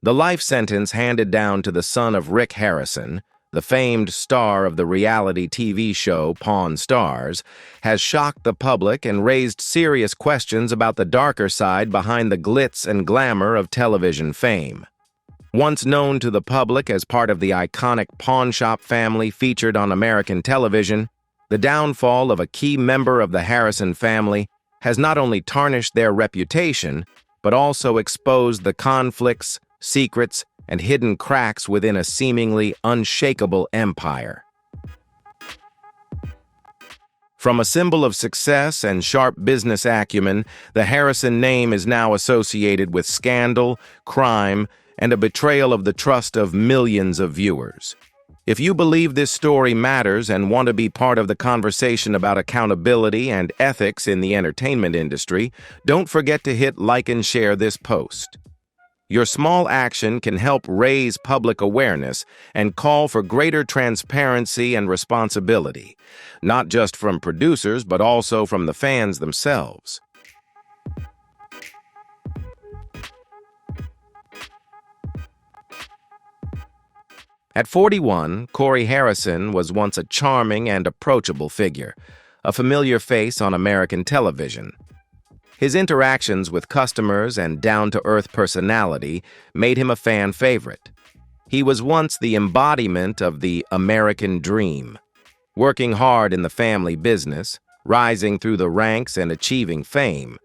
The life sentence handed down to the son of Rick Harrison, the famed star of the reality TV show Pawn Stars, has shocked the public and raised serious questions about the darker side behind the glitz and glamour of television fame. Once known to the public as part of the iconic pawnshop family featured on American television, the downfall of a key member of the Harrison family has not only tarnished their reputation, but also exposed the conflicts, secrets, and hidden cracks within a seemingly unshakable empire. From a symbol of success and sharp business acumen, the Harrison name is now associated with scandal, crime, and a betrayal of the trust of millions of viewers. If you believe this story matters and want to be part of the conversation about accountability and ethics in the entertainment industry, don't forget to hit like and share this post. Your small action can help raise public awareness and call for greater transparency and responsibility, not just from producers but also from the fans themselves. At 41, Corey Harrison was once a charming and approachable figure, a familiar face on American television. His interactions with customers and down-to-earth personality made him a fan favorite. He was once the embodiment of the American dream, working hard in the family business, rising through the ranks and achieving fame.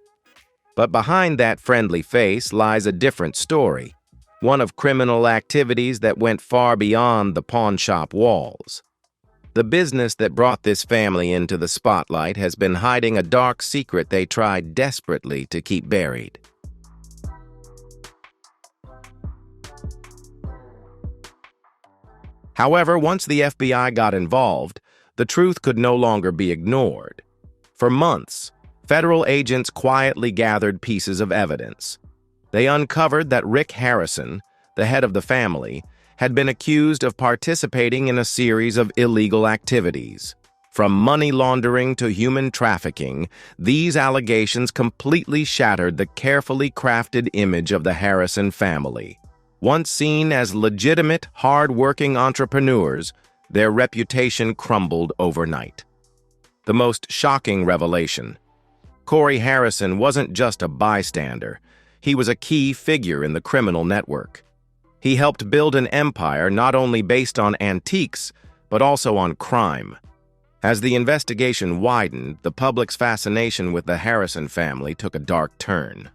But behind that friendly face lies a different story, one of criminal activities that went far beyond the pawnshop walls. The business that brought this family into the spotlight has been hiding a dark secret they tried desperately to keep buried. However, once the FBI got involved, the truth could no longer be ignored. For months, federal agents quietly gathered pieces of evidence. They uncovered that Rick Harrison, the head of the family, had been accused of participating in a series of illegal activities. From money laundering to human trafficking, these allegations completely shattered the carefully crafted image of the Harrison family. Once seen as legitimate, hard-working entrepreneurs, their reputation crumbled overnight. The most shocking revelation: Corey Harrison wasn't just a bystander. He was a key figure in the criminal network. He helped build an empire not only based on antiques, but also on crime. As the investigation widened, the public's fascination with the Harrison family took a dark turn.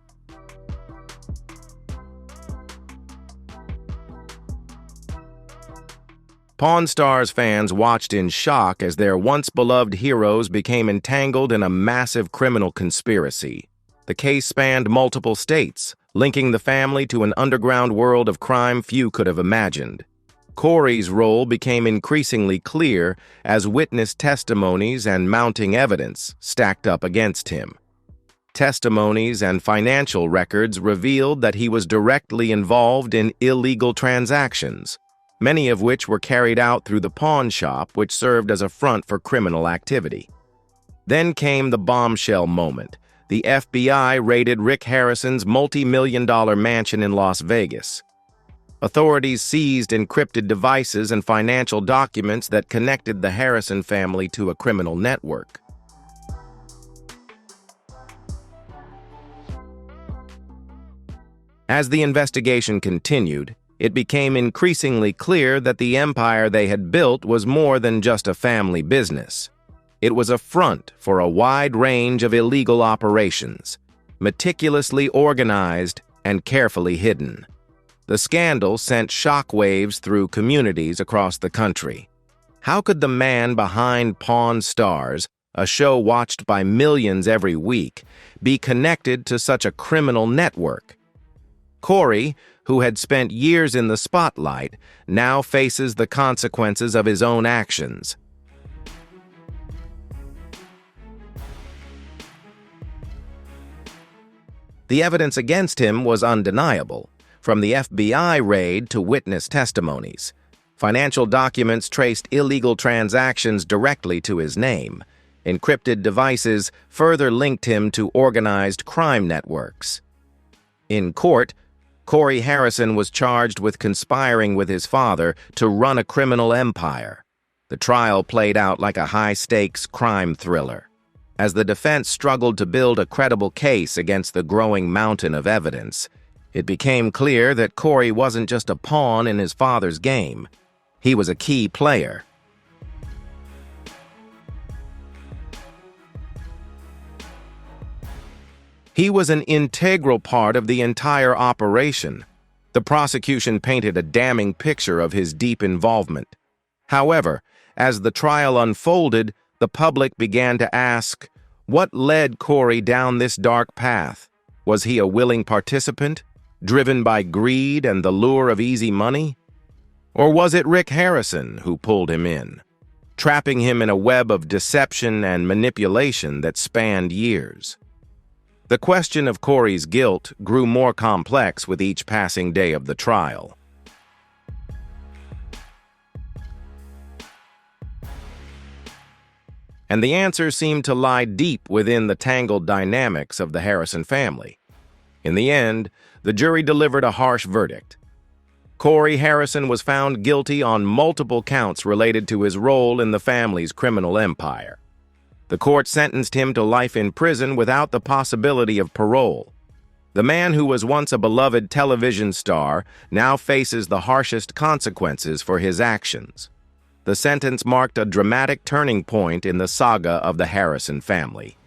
Pawn Stars fans watched in shock as their once-beloved heroes became entangled in a massive criminal conspiracy. The case spanned multiple states, linking the family to an underground world of crime few could have imagined. Corey's role became increasingly clear as witness testimonies and mounting evidence stacked up against him. Testimonies and financial records revealed that he was directly involved in illegal transactions, many of which were carried out through the pawn shop, which served as a front for criminal activity. Then came the bombshell moment. The FBI raided Rick Harrison's multi-million-dollar mansion in Las Vegas. Authorities seized encrypted devices and financial documents that connected the Harrison family to a criminal network. As the investigation continued, it became increasingly clear that the empire they had built was more than just a family business. It was a front for a wide range of illegal operations, meticulously organized and carefully hidden. The scandal sent shockwaves through communities across the country. How could the man behind Pawn Stars, a show watched by millions every week, be connected to such a criminal network? Corey, who had spent years in the spotlight, now faces the consequences of his own actions. The evidence against him was undeniable, from the FBI raid to witness testimonies. Financial documents traced illegal transactions directly to his name. Encrypted devices further linked him to organized crime networks. In court, Corey Harrison was charged with conspiring with his father to run a criminal empire. The trial played out like a high-stakes crime thriller, as the defense struggled to build a credible case against the growing mountain of evidence. It became clear that Corey wasn't just a pawn in his father's game. He was a key player. He was an integral part of the entire operation. The prosecution painted a damning picture of his deep involvement. However, as the trial unfolded, the public began to ask, what led Corey down this dark path? Was he a willing participant, driven by greed and the lure of easy money? Or was it Rick Harrison who pulled him in, trapping him in a web of deception and manipulation that spanned years? The question of Corey's guilt grew more complex with each passing day of the trial. And the answer seemed to lie deep within the tangled dynamics of the Harrison family. In the end, the jury delivered a harsh verdict. Corey Harrison was found guilty on multiple counts related to his role in the family's criminal empire. The court sentenced him to life in prison without the possibility of parole. The man who was once a beloved television star now faces the harshest consequences for his actions. The sentence marked a dramatic turning point in the saga of the Harrison family.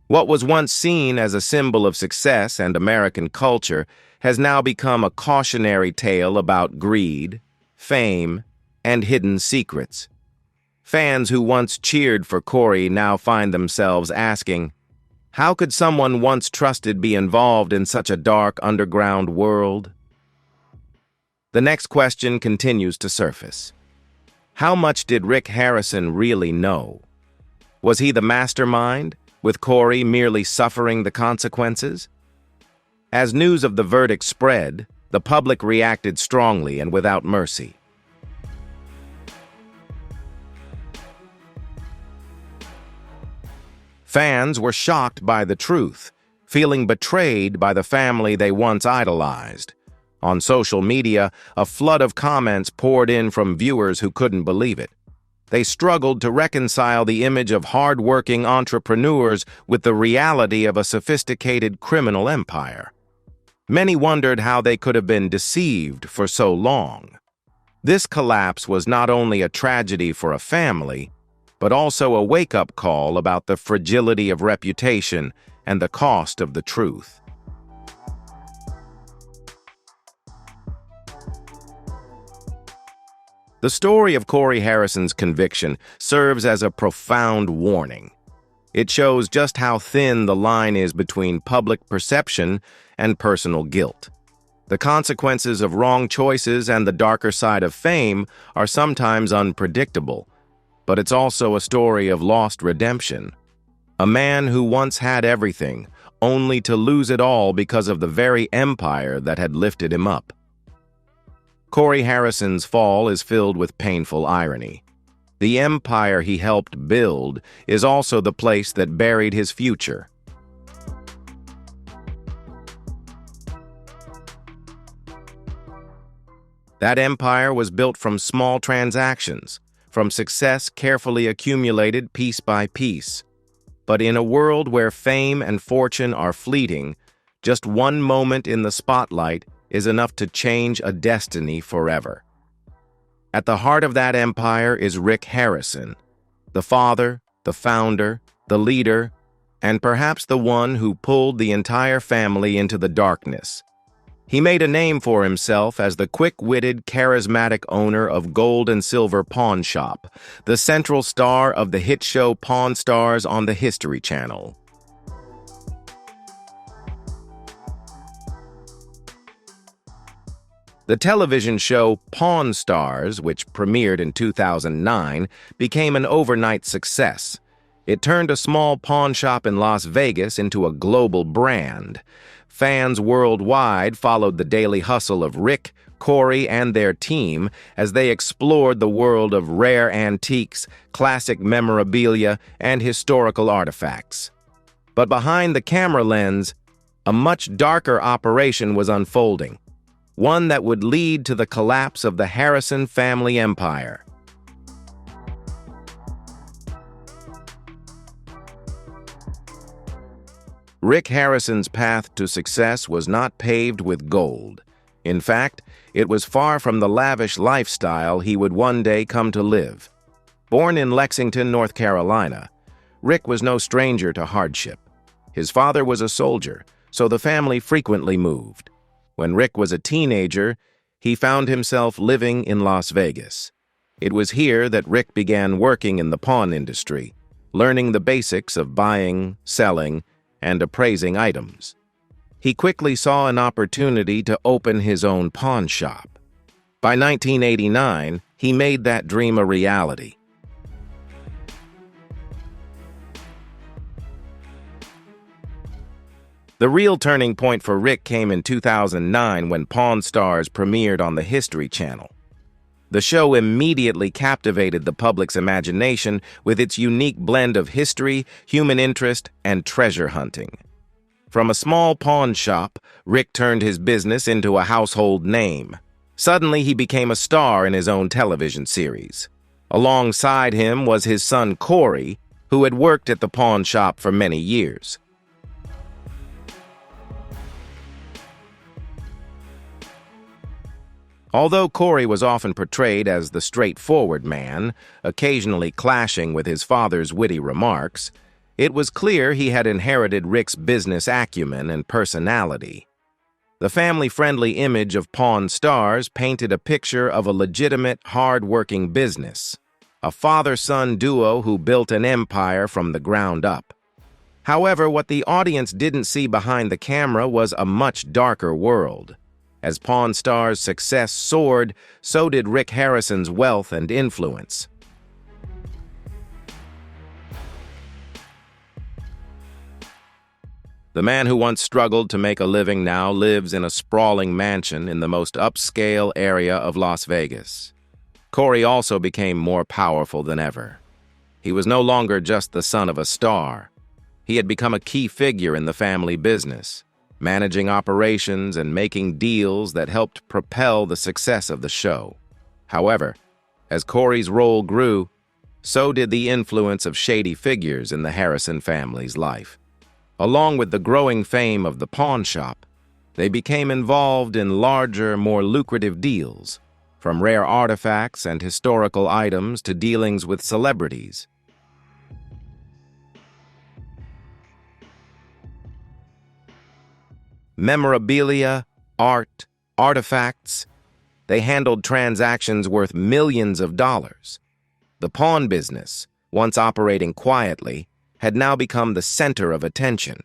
What was once seen as a symbol of success and American culture has now become a cautionary tale about greed, fame, and hidden secrets. Fans who once cheered for Corey now find themselves asking, how could someone once trusted be involved in such a dark underground world? The next question continues to surface. How much did Rick Harrison really know? Was he the mastermind, with Corey merely suffering the consequences? As news of the verdict spread, the public reacted strongly and without mercy. Fans were shocked by the truth, feeling betrayed by the family they once idolized. On social media, a flood of comments poured in from viewers who couldn't believe it. They struggled to reconcile the image of hard-working entrepreneurs with the reality of a sophisticated criminal empire. Many wondered how they could have been deceived for so long. This collapse was not only a tragedy for a family, but also a wake-up call about the fragility of reputation and the cost of the truth. The story of Corey Harrison's conviction serves as a profound warning. It shows just how thin the line is between public perception and personal guilt. The consequences of wrong choices and the darker side of fame are sometimes unpredictable, but it's also a story of lost redemption. A man who once had everything, only to lose it all because of the very empire that had lifted him up. Corey Harrison's fall is filled with painful irony. The empire he helped build is also the place that buried his future. That empire was built from small transactions, from success carefully accumulated piece by piece. But in a world where fame and fortune are fleeting, just one moment in the spotlight is enough to change a destiny forever. At the heart of that empire is Rick Harrison, the father, the founder, the leader, and perhaps the one who pulled the entire family into the darkness. He made a name for himself as the quick-witted, charismatic owner of Gold and Silver Pawn Shop, the central star of the hit show Pawn Stars on the History Channel. The television show Pawn Stars, which premiered in 2009, became an overnight success. It turned a small pawn shop in Las Vegas into a global brand. Fans worldwide followed the daily hustle of Rick, Corey and their team as they explored the world of rare antiques, classic memorabilia, and historical artifacts. But behind the camera lens, a much darker operation was unfolding, one that would lead to the collapse of the Harrison family empire. Rick Harrison's path to success was not paved with gold. In fact, it was far from the lavish lifestyle he would one day come to live. Born in Lexington, North Carolina, Rick was no stranger to hardship. His father was a soldier, so the family frequently moved. When Rick was a teenager, he found himself living in Las Vegas. It was here that Rick began working in the pawn industry, learning the basics of buying, selling, and appraising items. He quickly saw an opportunity to open his own pawn shop. By 1989, he made that dream a reality. The real turning point for Rick came in 2009 when Pawn Stars premiered on the History Channel. The show immediately captivated the public's imagination with its unique blend of history, human interest, and treasure hunting. From a small pawn shop, Rick turned his business into a household name. Suddenly, he became a star in his own television series. Alongside him was his son Corey, who had worked at the pawn shop for many years. Although Corey was often portrayed as the straightforward man, occasionally clashing with his father's witty remarks, it was clear he had inherited Rick's business acumen and personality. The family-friendly image of Pawn Stars painted a picture of a legitimate, hard-working business, a father-son duo who built an empire from the ground up. However, what the audience didn't see behind the camera was a much darker world. As Pawn Stars' success soared, so did Rick Harrison's wealth and influence. The man who once struggled to make a living now lives in a sprawling mansion in the most upscale area of Las Vegas. Corey also became more powerful than ever. He was no longer just the son of a star. He had become a key figure in the family business, managing operations and making deals that helped propel the success of the show. However, as Corey's role grew, so did the influence of shady figures in the Harrison family's life. Along with the growing fame of the pawn shop, they became involved in larger, more lucrative deals, from rare artifacts and historical items to dealings with celebrities. Memorabilia, art, artifacts, they handled transactions worth millions of dollars. The pawn business, once operating quietly, had now become the center of attention.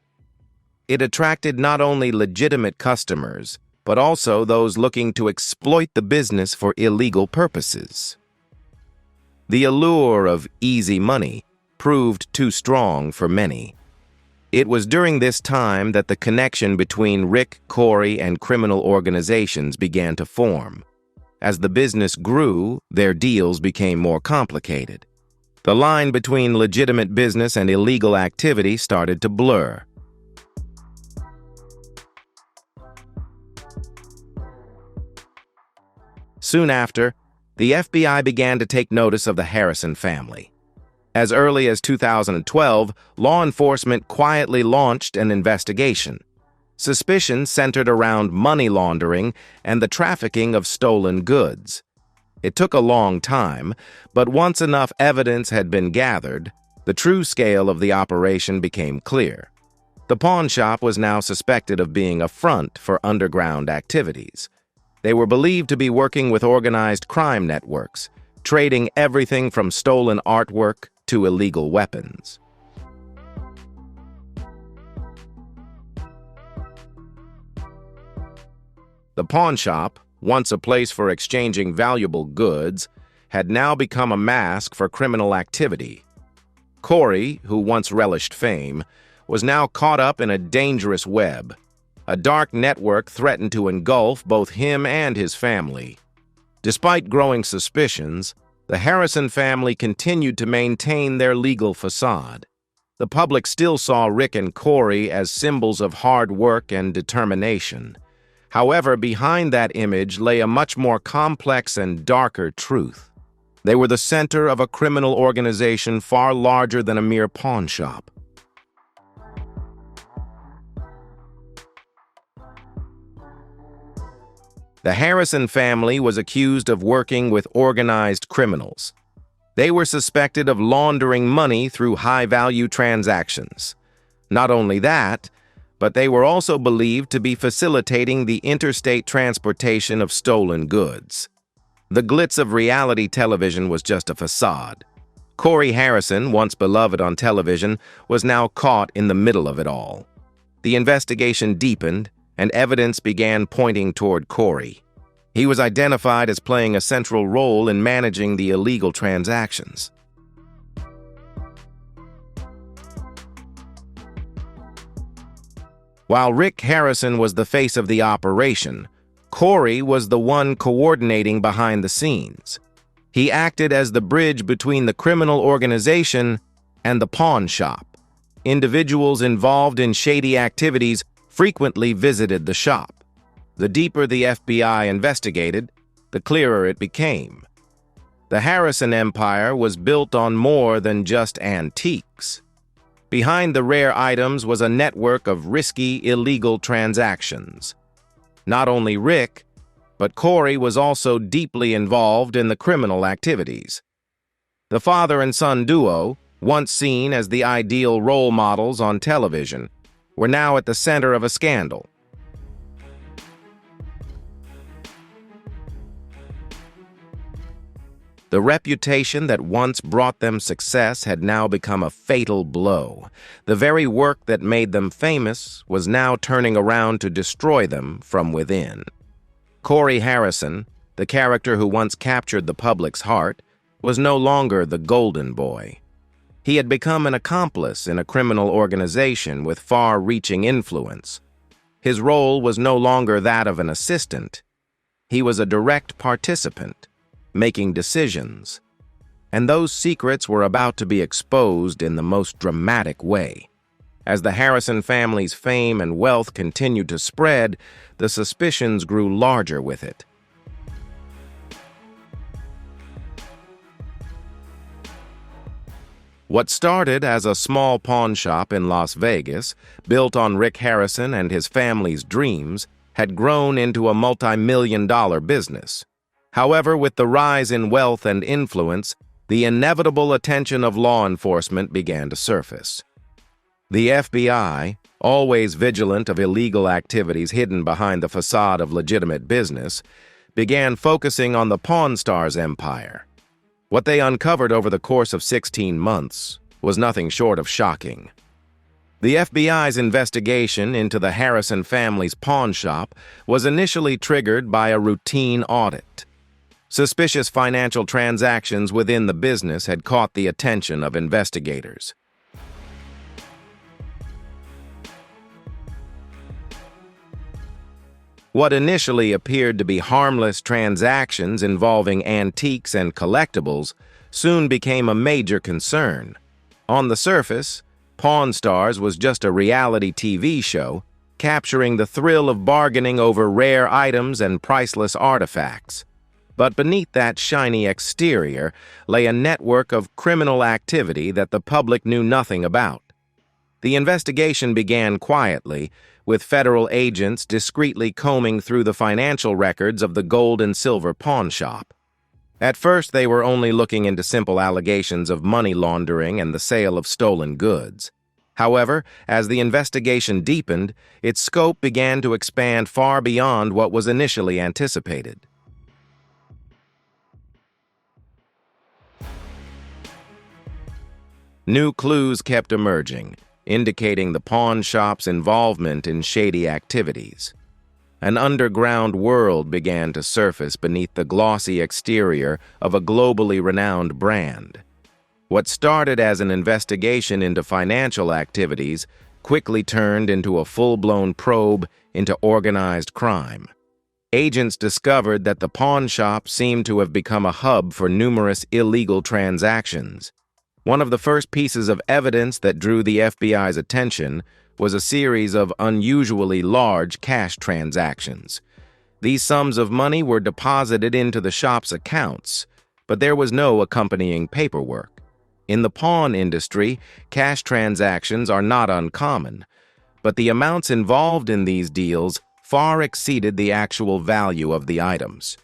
It attracted not only legitimate customers, but also those looking to exploit the business for illegal purposes. The allure of easy money proved too strong for many. It was during this time that the connection between Rick, Corey, and criminal organizations began to form. As the business grew, their deals became more complicated. The line between legitimate business and illegal activity started to blur. Soon after, the FBI began to take notice of the Harrison family. As early as 2012, law enforcement quietly launched an investigation. Suspicion centered around money laundering and the trafficking of stolen goods. It took a long time, but once enough evidence had been gathered, the true scale of the operation became clear. The pawn shop was now suspected of being a front for underground activities. They were believed to be working with organized crime networks, trading everything from stolen artwork to illegal weapons. The pawn shop, once a place for exchanging valuable goods, had now become a mask for criminal activity. Corey, who once relished fame, was now caught up in a dangerous web. A dark network threatened to engulf both him and his family. Despite growing suspicions, the Harrison family continued to maintain their legal facade. The public still saw Rick and Corey as symbols of hard work and determination. However, behind that image lay a much more complex and darker truth. They were the center of a criminal organization far larger than a mere pawn shop. The Harrison family was accused of working with organized criminals. They were suspected of laundering money through high-value transactions. Not only that, but they were also believed to be facilitating the interstate transportation of stolen goods. The glitz of reality television was just a facade. Corey Harrison, once beloved on television, was now caught in the middle of it all. The investigation deepened, and evidence began pointing toward Corey. He was identified as playing a central role in managing the illegal transactions. While Rick Harrison was the face of the operation, Corey was the one coordinating behind the scenes. He acted as the bridge between the criminal organization and the pawn shop. Individuals involved in shady activities frequently visited the shop. The deeper the FBI investigated, the clearer it became. The Harrison empire was built on more than just antiques. Behind the rare items was a network of risky, illegal transactions. Not only Rick, but Corey was also deeply involved in the criminal activities. The father and son duo, once seen as the ideal role models on television, were now at the center of a scandal. The reputation that once brought them success had now become a fatal blow. The very work that made them famous was now turning around to destroy them from within. Corey Harrison, the character who once captured the public's heart, was no longer the golden boy. He had become an accomplice in a criminal organization with far-reaching influence. His role was no longer that of an assistant. He was a direct participant, making decisions. And those secrets were about to be exposed in the most dramatic way. As the Harrison family's fame and wealth continued to spread, the suspicions grew larger with it. What started as a small pawn shop in Las Vegas, built on Rick Harrison and his family's dreams, had grown into a multi-million-dollar business. However, with the rise in wealth and influence, the inevitable attention of law enforcement began to surface. The FBI, always vigilant of illegal activities hidden behind the facade of legitimate business, began focusing on the Pawn Stars empire. What they uncovered over the course of 16 months was nothing short of shocking. The FBI's investigation into the Harrison family's pawn shop was initially triggered by a routine audit. Suspicious financial transactions within the business had caught the attention of investigators. What initially appeared to be harmless transactions involving antiques and collectibles soon became a major concern. On the surface, Pawn Stars was just a reality TV show, capturing the thrill of bargaining over rare items and priceless artifacts. But beneath that shiny exterior lay a network of criminal activity that the public knew nothing about. The investigation began quietly, with federal agents discreetly combing through the financial records of the gold and silver pawn shop. At first, they were only looking into simple allegations of money laundering and the sale of stolen goods. However, as the investigation deepened, its scope began to expand far beyond what was initially anticipated. New clues kept emerging, indicating the pawn shop's involvement in shady activities. An underground world began to surface beneath the glossy exterior of a globally renowned brand. What started as an investigation into financial activities quickly turned into a full-blown probe into organized crime. Agents discovered that the pawn shop seemed to have become a hub for numerous illegal transactions. One of the first pieces of evidence that drew the FBI's attention was a series of unusually large cash transactions. These sums of money were deposited into the shop's accounts, but there was no accompanying paperwork. In the pawn industry, cash transactions are not uncommon, but the amounts involved in these deals far exceeded the actual value of the items.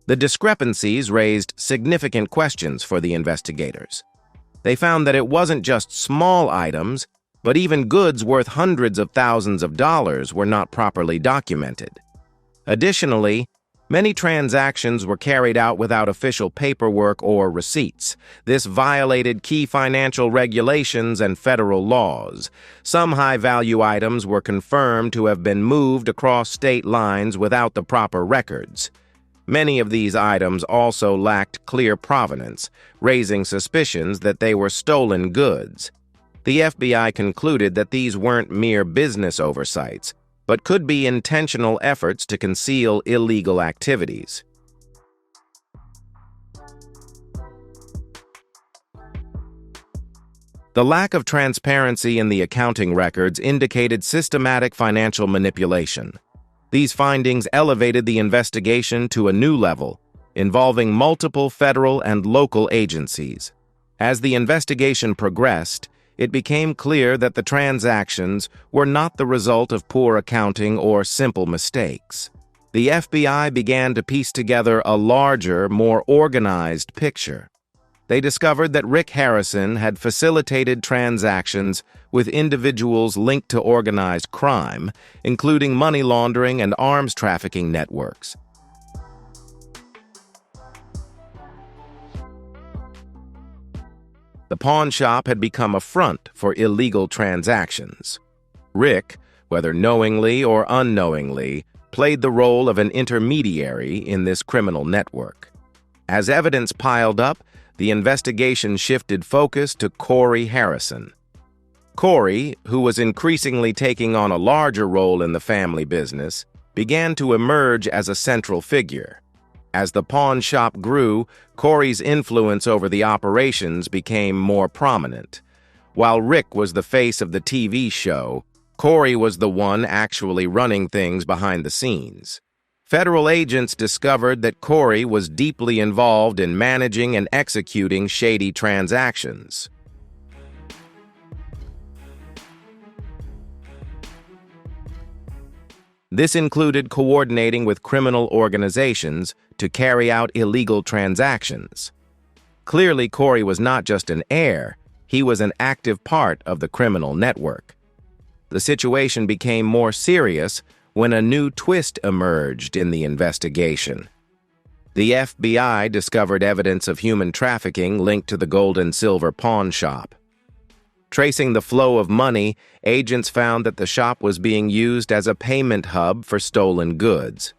The discrepancies raised significant questions for the investigators. They found that it wasn't just small items, but even goods worth hundreds of thousands of dollars were not properly documented. Additionally, many transactions were carried out without official paperwork or receipts. This violated key financial regulations and federal laws. Some high-value items were confirmed to have been moved across state lines without the proper records. Many of these items also lacked clear provenance, raising suspicions that they were stolen goods. The FBI concluded that these weren't mere business oversights, but could be intentional efforts to conceal illegal activities. The lack of transparency in the accounting records indicated systematic financial manipulation. These findings elevated the investigation to a new level, involving multiple federal and local agencies. As the investigation progressed, it became clear that the transactions were not the result of poor accounting or simple mistakes. The FBI began to piece together a larger, more organized picture. They discovered that Rick Harrison had facilitated transactions with individuals linked to organized crime, including money laundering and arms trafficking networks. The pawn shop had become a front for illegal transactions. Rick, whether knowingly or unknowingly, played the role of an intermediary in this criminal network. As evidence piled up, the investigation shifted focus to Corey Harrison. Corey, who was increasingly taking on a larger role in the family business, began to emerge as a central figure. As the pawn shop grew, Corey's influence over the operations became more prominent. While Rick was the face of the TV show, Corey was the one actually running things behind the scenes. Federal agents discovered that Corey was deeply involved in managing and executing shady transactions. This included coordinating with criminal organizations to carry out illegal transactions. Clearly, Corey was not just an heir, he was an active part of the criminal network. The situation became more serious when a new twist emerged in the investigation. The FBI discovered evidence of human trafficking linked to the gold and silver pawn shop. Tracing the flow of money, agents found that the shop was being used as a payment hub for stolen goods.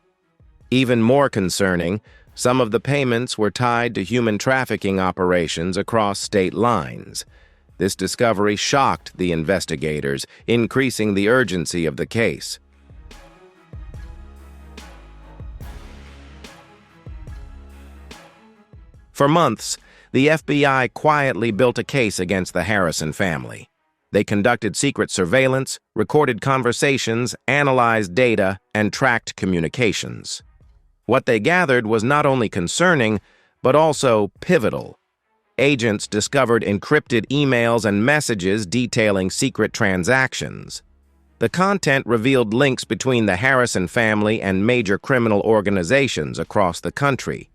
Even more concerning, some of the payments were tied to human trafficking operations across state lines. This discovery shocked the investigators, increasing the urgency of the case. For months, the FBI quietly built a case against the Harrison family. They conducted secret surveillance, recorded conversations, analyzed data, and tracked communications. What they gathered was not only concerning, but also pivotal. Agents discovered encrypted emails and messages detailing secret transactions. The content revealed links between the Harrison family and major criminal organizations across the country.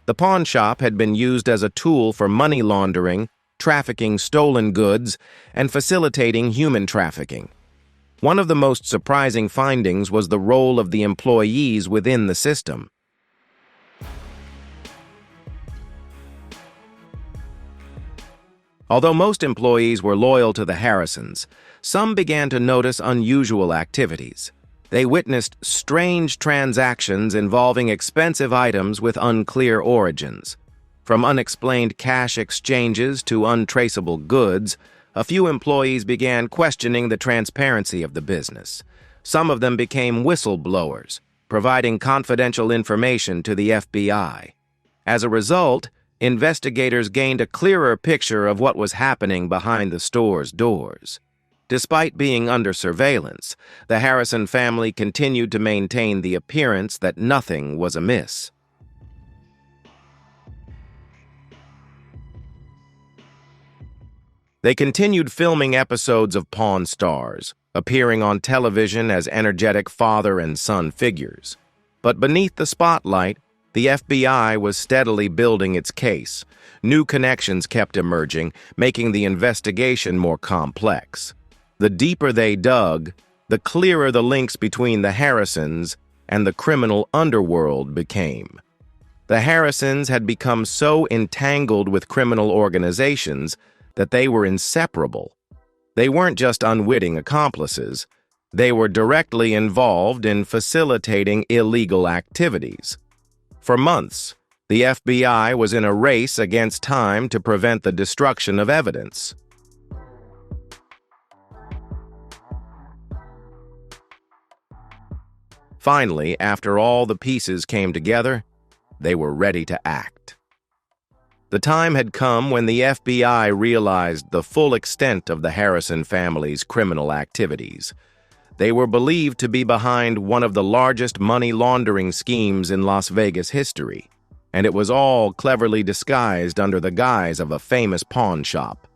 The pawn shop had been used as a tool for money laundering, trafficking stolen goods, and facilitating human trafficking. One of the most surprising findings was the role of the employees within the system. Although most employees were loyal to the Harrisons, some began to notice unusual activities. They witnessed strange transactions involving expensive items with unclear origins. From unexplained cash exchanges to untraceable goods, a few employees began questioning the transparency of the business. Some of them became whistleblowers, providing confidential information to the FBI. As a result, investigators gained a clearer picture of what was happening behind the store's doors. Despite being under surveillance, the Harrison family continued to maintain the appearance that nothing was amiss. They continued filming episodes of Pawn Stars, appearing on television as energetic father and son figures. But beneath the spotlight, the FBI was steadily building its case. New connections kept emerging, making the investigation more complex. The deeper they dug, the clearer the links between the Harrisons and the criminal underworld became. The Harrisons had become so entangled with criminal organizations that they were inseparable. They weren't just unwitting accomplices, they were directly involved in facilitating illegal activities. For months, the FBI was in a race against time to prevent the destruction of evidence. Finally, after all the pieces came together, they were ready to act. The time had come when the FBI realized the full extent of the Harrison family's criminal activities. They were believed to be behind one of the largest money laundering schemes in Las Vegas history, and it was all cleverly disguised under the guise of a famous pawn shop.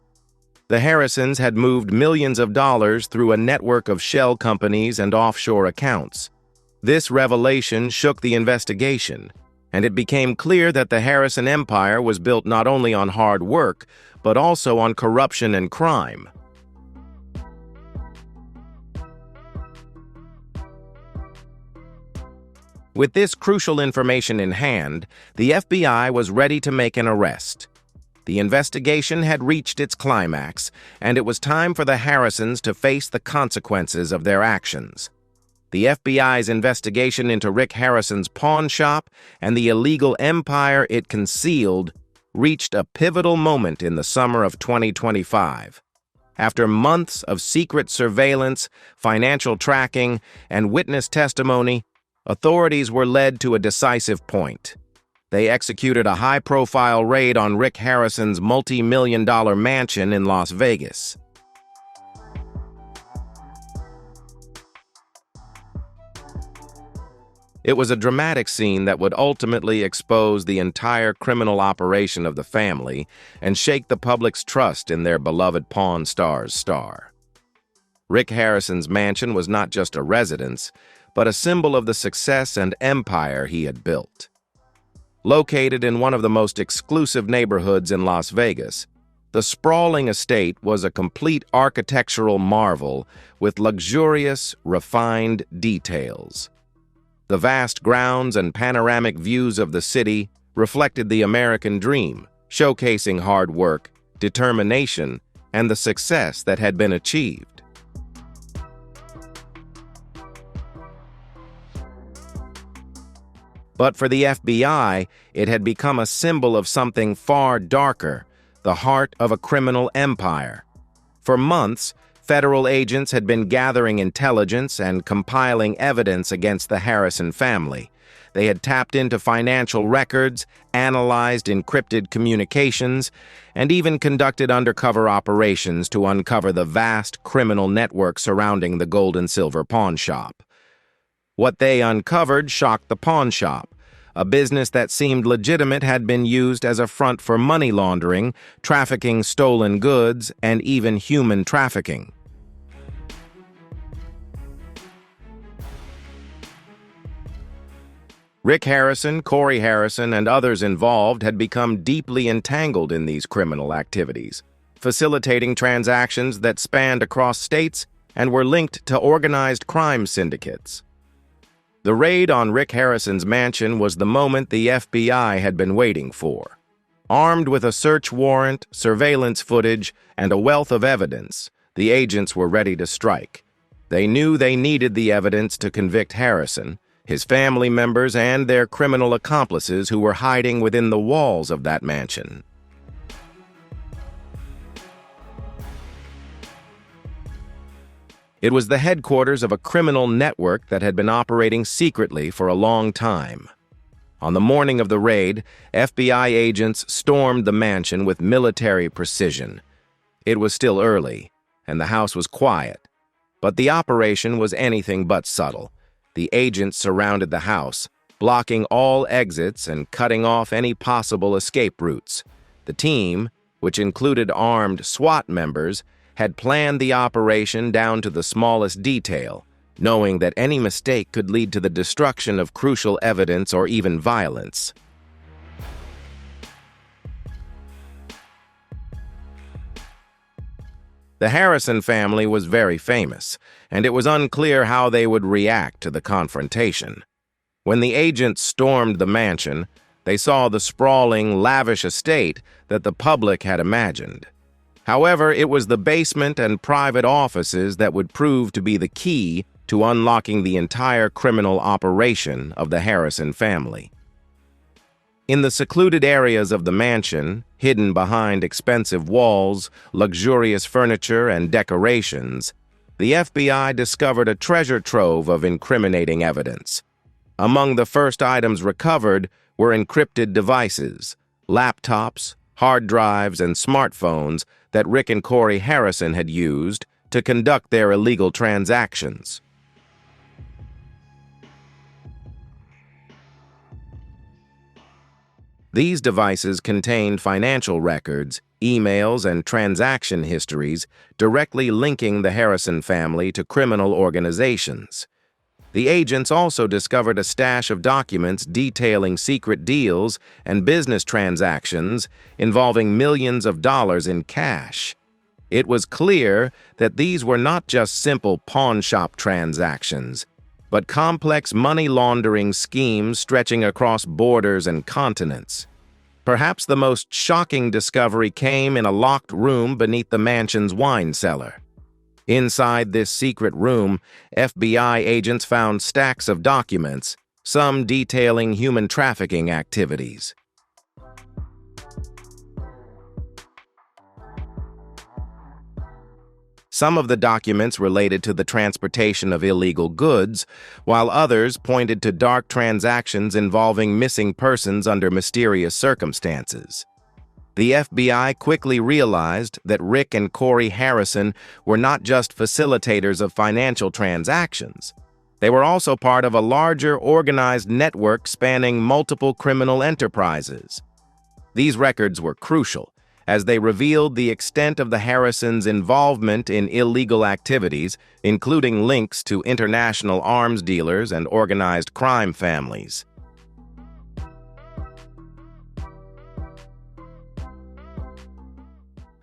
The Harrisons had moved millions of dollars through a network of shell companies and offshore accounts. This revelation shook the investigation, and it became clear that the Harrison empire was built not only on hard work, but also on corruption and crime. With this crucial information in hand, the FBI was ready to make an arrest. The investigation had reached its climax, and it was time for the Harrisons to face the consequences of their actions. The FBI's investigation into Rick Harrison's pawn shop and the illegal empire it concealed reached a pivotal moment in the summer of 2025. After months of secret surveillance, financial tracking, and witness testimony, authorities were led to a decisive point. They executed a high-profile raid on Rick Harrison's multi-million-dollar mansion in Las Vegas. It was a dramatic scene that would ultimately expose the entire criminal operation of the family and shake the public's trust in their beloved Pawn Stars star. Rick Harrison's mansion was not just a residence, but a symbol of the success and empire he had built. Located in one of the most exclusive neighborhoods in Las Vegas, the sprawling estate was a complete architectural marvel with luxurious, refined details. The vast grounds and panoramic views of the city reflected the American dream, showcasing hard work, determination, and the success that had been achieved. But for the FBI, it had become a symbol of something far darker, the heart of a criminal empire. For months, federal agents had been gathering intelligence and compiling evidence against the Harrison family. They had tapped into financial records, analyzed encrypted communications, and even conducted undercover operations to uncover the vast criminal network surrounding the gold and silver pawn shop. What they uncovered shocked the pawn shop. A business that seemed legitimate had been used as a front for money laundering, trafficking stolen goods, and even human trafficking. Rick Harrison, Corey Harrison, and others involved had become deeply entangled in these criminal activities, facilitating transactions that spanned across states and were linked to organized crime syndicates. The raid on Rick Harrison's mansion was the moment the FBI had been waiting for. Armed with a search warrant, surveillance footage, and a wealth of evidence, the agents were ready to strike. They knew they needed the evidence to convict Harrison, his family members, and their criminal accomplices who were hiding within the walls of that mansion. It was the headquarters of a criminal network that had been operating secretly for a long time. On the morning of the raid, FBI agents stormed the mansion with military precision. It was still early, and the house was quiet, but the operation was anything but subtle. The agents surrounded the house, blocking all exits and cutting off any possible escape routes. The team, which included armed SWAT members, had planned the operation down to the smallest detail, knowing that any mistake could lead to the destruction of crucial evidence or even violence. The Harrison family was very famous, and it was unclear how they would react to the confrontation. When the agents stormed the mansion, they saw the sprawling, lavish estate that the public had imagined. However, it was the basement and private offices that would prove to be the key to unlocking the entire criminal operation of the Harrison family. In the secluded areas of the mansion, hidden behind expensive walls, luxurious furniture, and decorations, the FBI discovered a treasure trove of incriminating evidence. Among the first items recovered were encrypted devices, laptops, hard drives, and smartphones that Rick and Corey Harrison had used to conduct their illegal transactions. These devices contained financial records, emails, and transaction histories directly linking the Harrison family to criminal organizations. The agents also discovered a stash of documents detailing secret deals and business transactions involving millions of dollars in cash. It was clear that these were not just simple pawn shop transactions, but complex money laundering schemes stretching across borders and continents. Perhaps the most shocking discovery came in a locked room beneath the mansion's wine cellar. Inside this secret room, FBI agents found stacks of documents, some detailing human trafficking activities. Some of the documents related to the transportation of illegal goods, while others pointed to dark transactions involving missing persons under mysterious circumstances. The FBI quickly realized that Rick and Corey Harrison were not just facilitators of financial transactions. They were also part of a larger, organized network spanning multiple criminal enterprises. These records were crucial, as they revealed the extent of the Harrisons' involvement in illegal activities, including links to international arms dealers and organized crime families.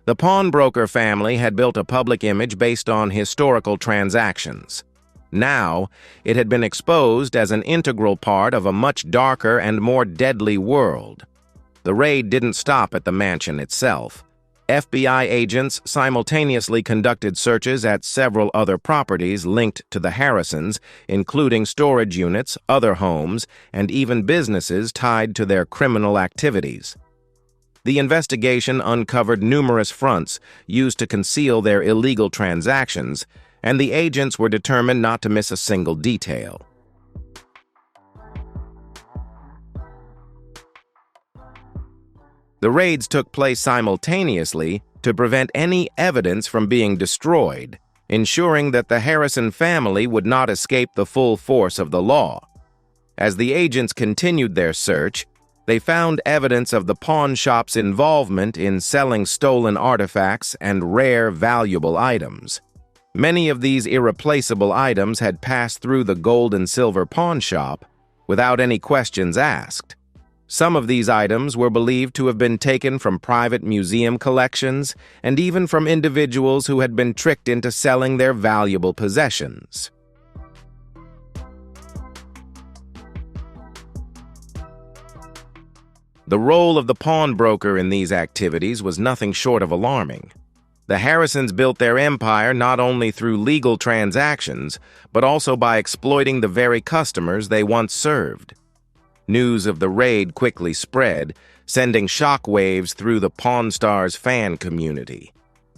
The pawnbroker family had built a public image based on historical transactions. Now, it had been exposed as an integral part of a much darker and more deadly world. The raid didn't stop at the mansion itself. FBI agents simultaneously conducted searches at several other properties linked to the Harrisons, including storage units, other homes, and even businesses tied to their criminal activities. The investigation uncovered numerous fronts used to conceal their illegal transactions, and the agents were determined not to miss a single detail. The raids took place simultaneously to prevent any evidence from being destroyed, ensuring that the Harrison family would not escape the full force of the law. As the agents continued their search, they found evidence of the pawn shop's involvement in selling stolen artifacts and rare, valuable items. Many of these irreplaceable items had passed through the gold and silver pawn shop without any questions asked. Some of these items were believed to have been taken from private museum collections and even from individuals who had been tricked into selling their valuable possessions. The role of the pawnbroker in these activities was nothing short of alarming. The Harrisons built their empire not only through legal transactions, but also by exploiting the very customers they once served. News of the raid quickly spread, sending shockwaves through the Pawn Stars fan community.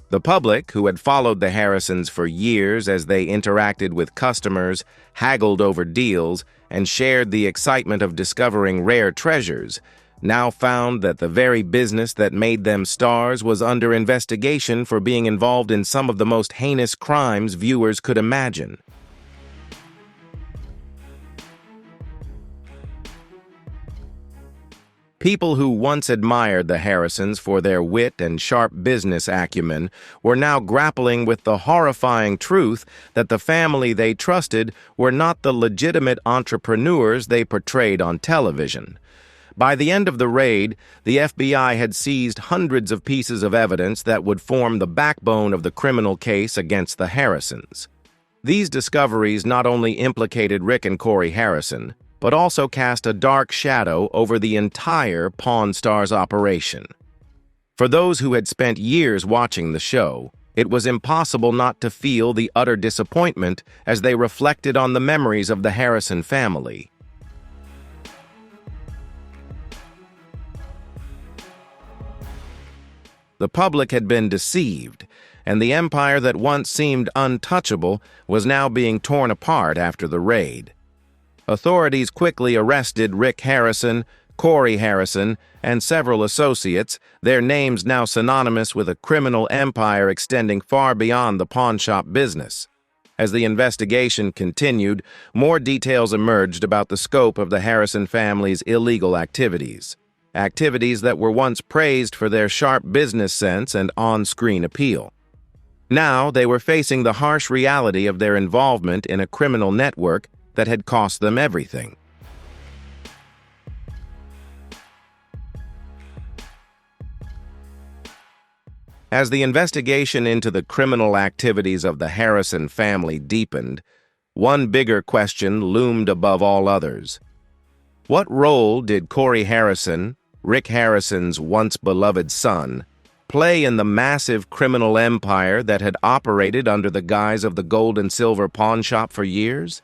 The public, who had followed the Harrisons for years as they interacted with customers, haggled over deals, and shared the excitement of discovering rare treasures, now found that the very business that made them stars was under investigation for being involved in some of the most heinous crimes viewers could imagine. People who once admired the Harrisons for their wit and sharp business acumen were now grappling with the horrifying truth that the family they trusted were not the legitimate entrepreneurs they portrayed on television. By the end of the raid, the FBI had seized hundreds of pieces of evidence that would form the backbone of the criminal case against the Harrisons. These discoveries not only implicated Rick and Corey Harrison, but also cast a dark shadow over the entire Pawn Stars operation. For those who had spent years watching the show, it was impossible not to feel the utter disappointment as they reflected on the memories of the Harrison family. The public had been deceived, and the empire that once seemed untouchable was now being torn apart after the raid. Authorities quickly arrested Rick Harrison, Corey Harrison, and several associates, their names now synonymous with a criminal empire extending far beyond the pawnshop business. As the investigation continued, more details emerged about the scope of the Harrison family's illegal activities. Activities that were once praised for their sharp business sense and on-screen appeal. Now they were facing the harsh reality of their involvement in a criminal network that had cost them everything. As the investigation into the criminal activities of the Harrison family deepened, one bigger question loomed above all others. What role did Corey Harrison, Rick Harrison's once beloved son, play in the massive criminal empire that had operated under the guise of the gold and silver pawn shop for years?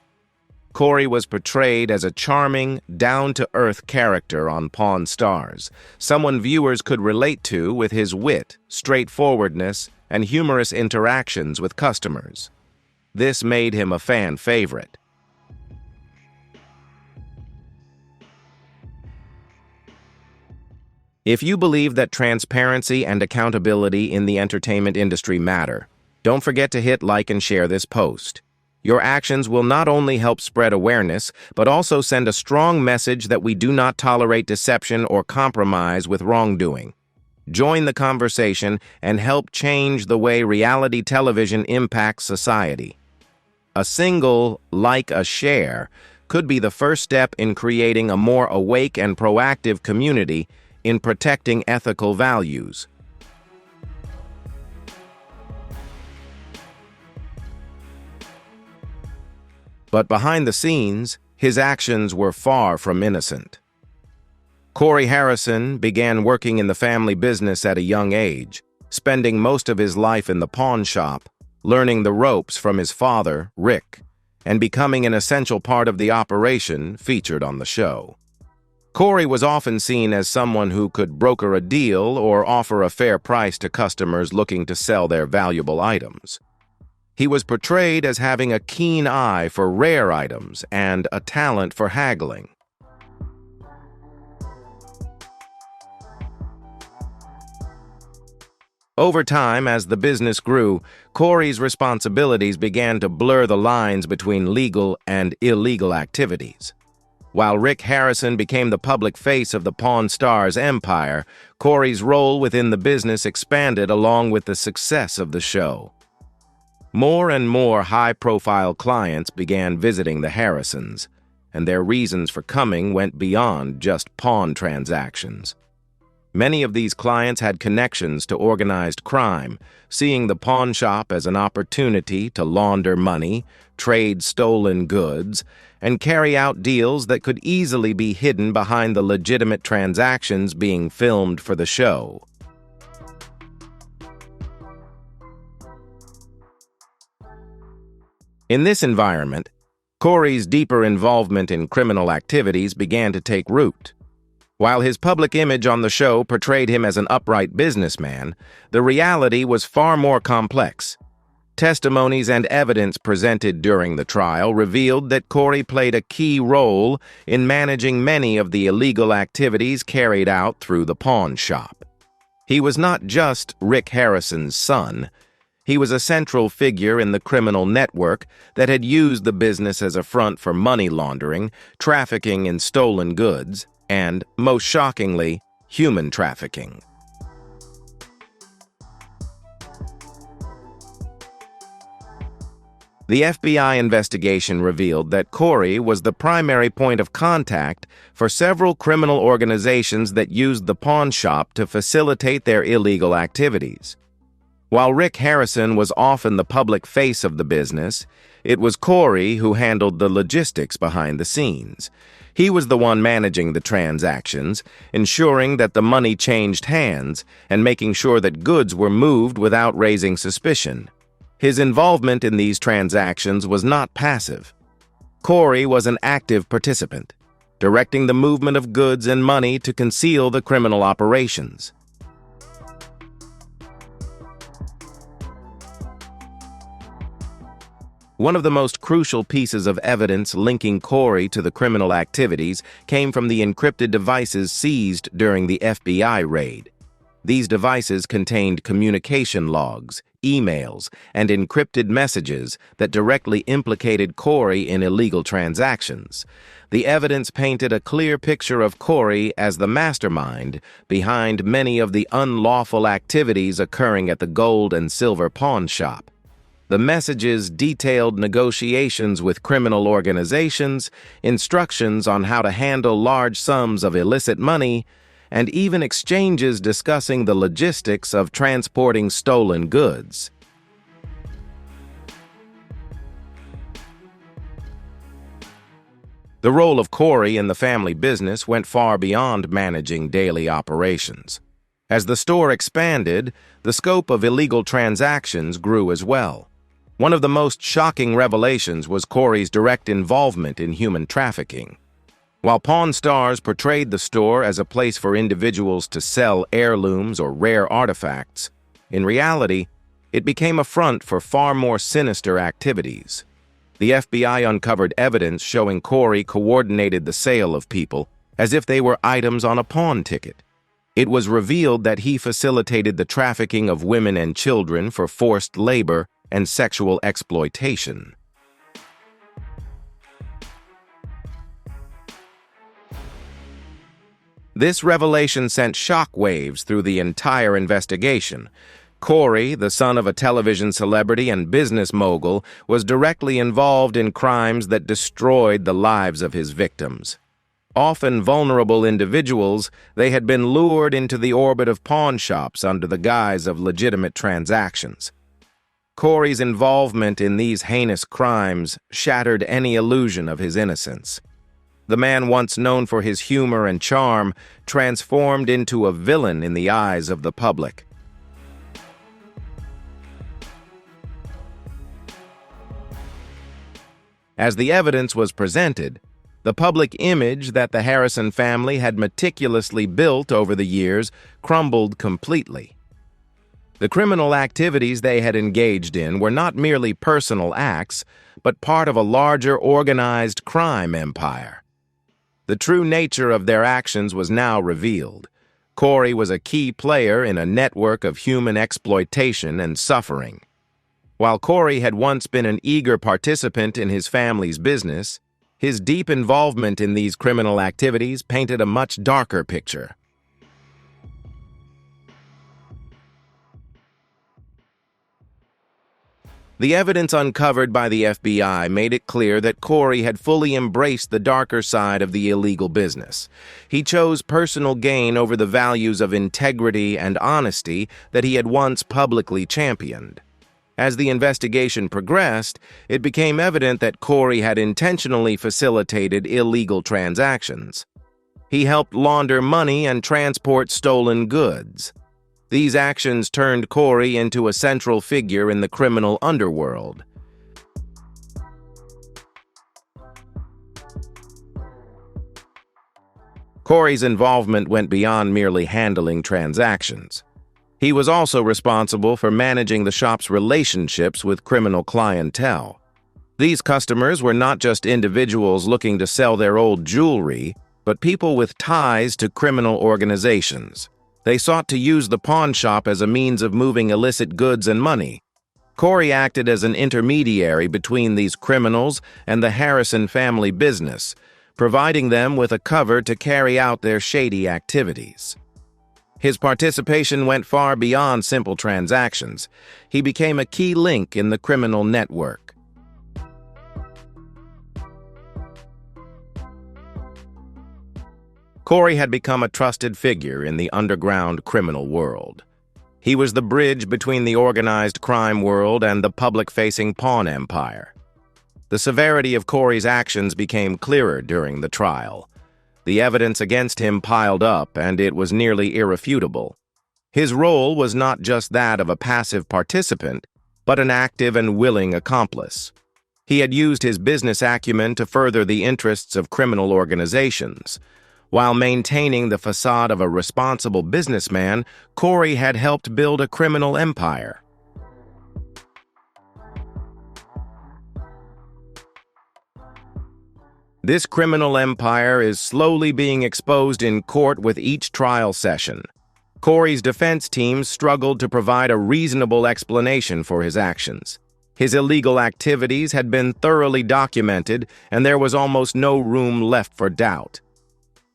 Corey was portrayed as a charming, down-to-earth character on Pawn Stars, someone viewers could relate to with his wit, straightforwardness, and humorous interactions with customers. This made him a fan favorite. If you believe that transparency and accountability in the entertainment industry matter, don't forget to hit like and share this post. Your actions will not only help spread awareness, but also send a strong message that we do not tolerate deception or compromise with wrongdoing. Join the conversation and help change the way reality television impacts society. A single like a share could be the first step in creating a more awake and proactive community in protecting ethical values. But behind the scenes, his actions were far from innocent. Corey Harrison began working in the family business at a young age, spending most of his life in the pawn shop, learning the ropes from his father, Rick, and becoming an essential part of the operation featured on the show. Corey was often seen as someone who could broker a deal or offer a fair price to customers looking to sell their valuable items. He was portrayed as having a keen eye for rare items and a talent for haggling. Over time, as the business grew, Corey's responsibilities began to blur the lines between legal and illegal activities. While Rick Harrison became the public face of the Pawn Stars empire, Corey's role within the business expanded along with the success of the show. More and more high-profile clients began visiting the Harrisons, and their reasons for coming went beyond just pawn transactions. Many of these clients had connections to organized crime, seeing the pawn shop as an opportunity to launder money, trade stolen goods, and carry out deals that could easily be hidden behind the legitimate transactions being filmed for the show. In this environment, Corey's deeper involvement in criminal activities began to take root. While his public image on the show portrayed him as an upright businessman, the reality was far more complex. Testimonies and evidence presented during the trial revealed that Corey played a key role in managing many of the illegal activities carried out through the pawn shop. He was not just Rick Harrison's son. He was a central figure in the criminal network that had used the business as a front for money laundering, trafficking in stolen goods, and, most shockingly, human trafficking. The FBI investigation revealed that Corey was the primary point of contact for several criminal organizations that used the pawn shop to facilitate their illegal activities. While Rick Harrison was often the public face of the business, it was Corey who handled the logistics behind the scenes. He was the one managing the transactions, ensuring that the money changed hands, and making sure that goods were moved without raising suspicion. His involvement in these transactions was not passive. Corey was an active participant, directing the movement of goods and money to conceal the criminal operations. One of the most crucial pieces of evidence linking Corey to the criminal activities came from the encrypted devices seized during the FBI raid. These devices contained communication logs, emails, and encrypted messages that directly implicated Corey in illegal transactions. The evidence painted a clear picture of Corey as the mastermind behind many of the unlawful activities occurring at the gold and silver pawn shop. The messages detailed negotiations with criminal organizations, instructions on how to handle large sums of illicit money, and even exchanges discussing the logistics of transporting stolen goods. The role of Corey in the family business went far beyond managing daily operations. As the store expanded, the scope of illegal transactions grew as well. One of the most shocking revelations was Corey's direct involvement in human trafficking. While Pawn Stars portrayed the store as a place for individuals to sell heirlooms or rare artifacts, in reality, it became a front for far more sinister activities. The FBI uncovered evidence showing Corey coordinated the sale of people as if they were items on a pawn ticket. It was revealed that he facilitated the trafficking of women and children for forced labor and sexual exploitation. This revelation sent shockwaves through the entire investigation. Corey, the son of a television celebrity and business mogul, was directly involved in crimes that destroyed the lives of his victims. Often vulnerable individuals, they had been lured into the orbit of pawn shops under the guise of legitimate transactions. Corey's involvement in these heinous crimes shattered any illusion of his innocence. The man once known for his humor and charm transformed into a villain in the eyes of the public. As the evidence was presented, the public image that the Harrison family had meticulously built over the years crumbled completely. The criminal activities they had engaged in were not merely personal acts, but part of a larger organized crime empire. The true nature of their actions was now revealed. Corey was a key player in a network of human exploitation and suffering. While Corey had once been an eager participant in his family's business, his deep involvement in these criminal activities painted a much darker picture. The evidence uncovered by the FBI made it clear that Corey had fully embraced the darker side of the illegal business. He chose personal gain over the values of integrity and honesty that he had once publicly championed. As the investigation progressed, it became evident that Corey had intentionally facilitated illegal transactions. He helped launder money and transport stolen goods. These actions turned Corey into a central figure in the criminal underworld. Corey's involvement went beyond merely handling transactions. He was also responsible for managing the shop's relationships with criminal clientele. These customers were not just individuals looking to sell their old jewelry, but people with ties to criminal organizations. They sought to use the pawn shop as a means of moving illicit goods and money. Corey acted as an intermediary between these criminals and the Harrison family business, providing them with a cover to carry out their shady activities. His participation went far beyond simple transactions. He became a key link in the criminal network. Corey had become a trusted figure in the underground criminal world. He was the bridge between the organized crime world and the public-facing pawn empire. The severity of Corey's actions became clearer during the trial. The evidence against him piled up, and it was nearly irrefutable. His role was not just that of a passive participant, but an active and willing accomplice. He had used his business acumen to further the interests of criminal organizations. While maintaining the facade of a responsible businessman, Corey had helped build a criminal empire. This criminal empire is slowly being exposed in court with each trial session. Corey's defense team struggled to provide a reasonable explanation for his actions. His illegal activities had been thoroughly documented, and there was almost no room left for doubt.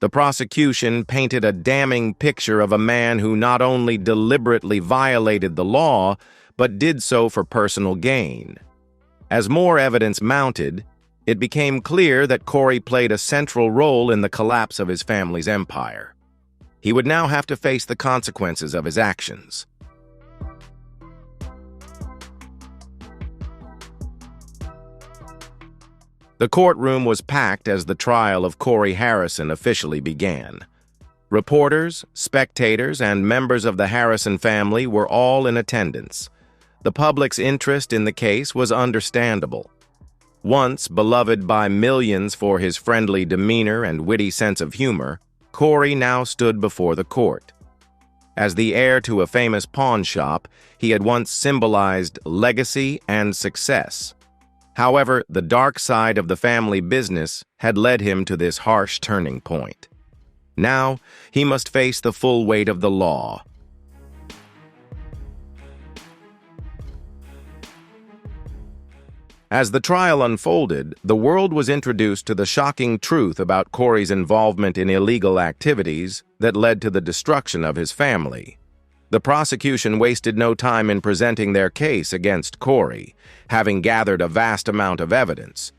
The prosecution painted a damning picture of a man who not only deliberately violated the law, but did so for personal gain. As more evidence mounted, it became clear that Corey played a central role in the collapse of his family's empire. He would now have to face the consequences of his actions. The courtroom was packed as the trial of Corey Harrison officially began. Reporters, spectators, and members of the Harrison family were all in attendance. The public's interest in the case was understandable. Once beloved by millions for his friendly demeanor and witty sense of humor, Corey now stood before the court. As the heir to a famous pawn shop, he had once symbolized legacy and success. However, the dark side of the family business had led him to this harsh turning point. Now, he must face the full weight of the law. As the trial unfolded, the world was introduced to the shocking truth about Corey's involvement in illegal activities that led to the destruction of his family. The prosecution wasted no time in presenting their case against Corey, having gathered a vast amount of evidence.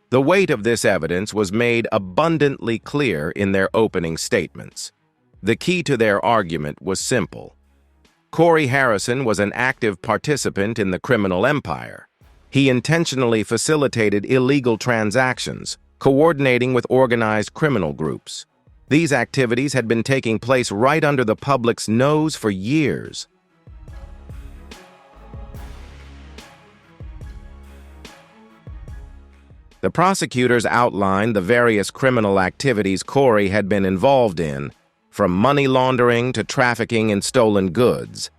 The weight of this evidence was made abundantly clear in their opening statements. The key to their argument was simple. Corey Harrison was an active participant in the criminal empire. He intentionally facilitated illegal transactions, coordinating with organized criminal groups. These activities had been taking place right under the public's nose for years. The prosecutors outlined the various criminal activities Corey had been involved in, from money laundering to trafficking in stolen goods.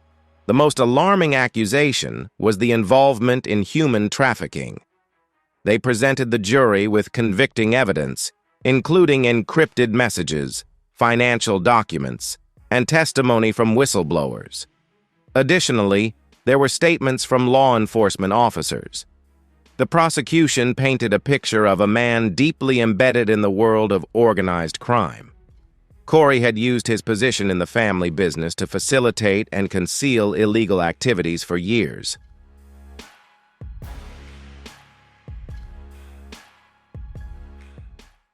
The most alarming accusation was the involvement in human trafficking. They presented the jury with convicting evidence, including encrypted messages, financial documents, and testimony from whistleblowers. Additionally, there were statements from law enforcement officers. The prosecution painted a picture of a man deeply embedded in the world of organized crime. Corey had used his position in the family business to facilitate and conceal illegal activities for years.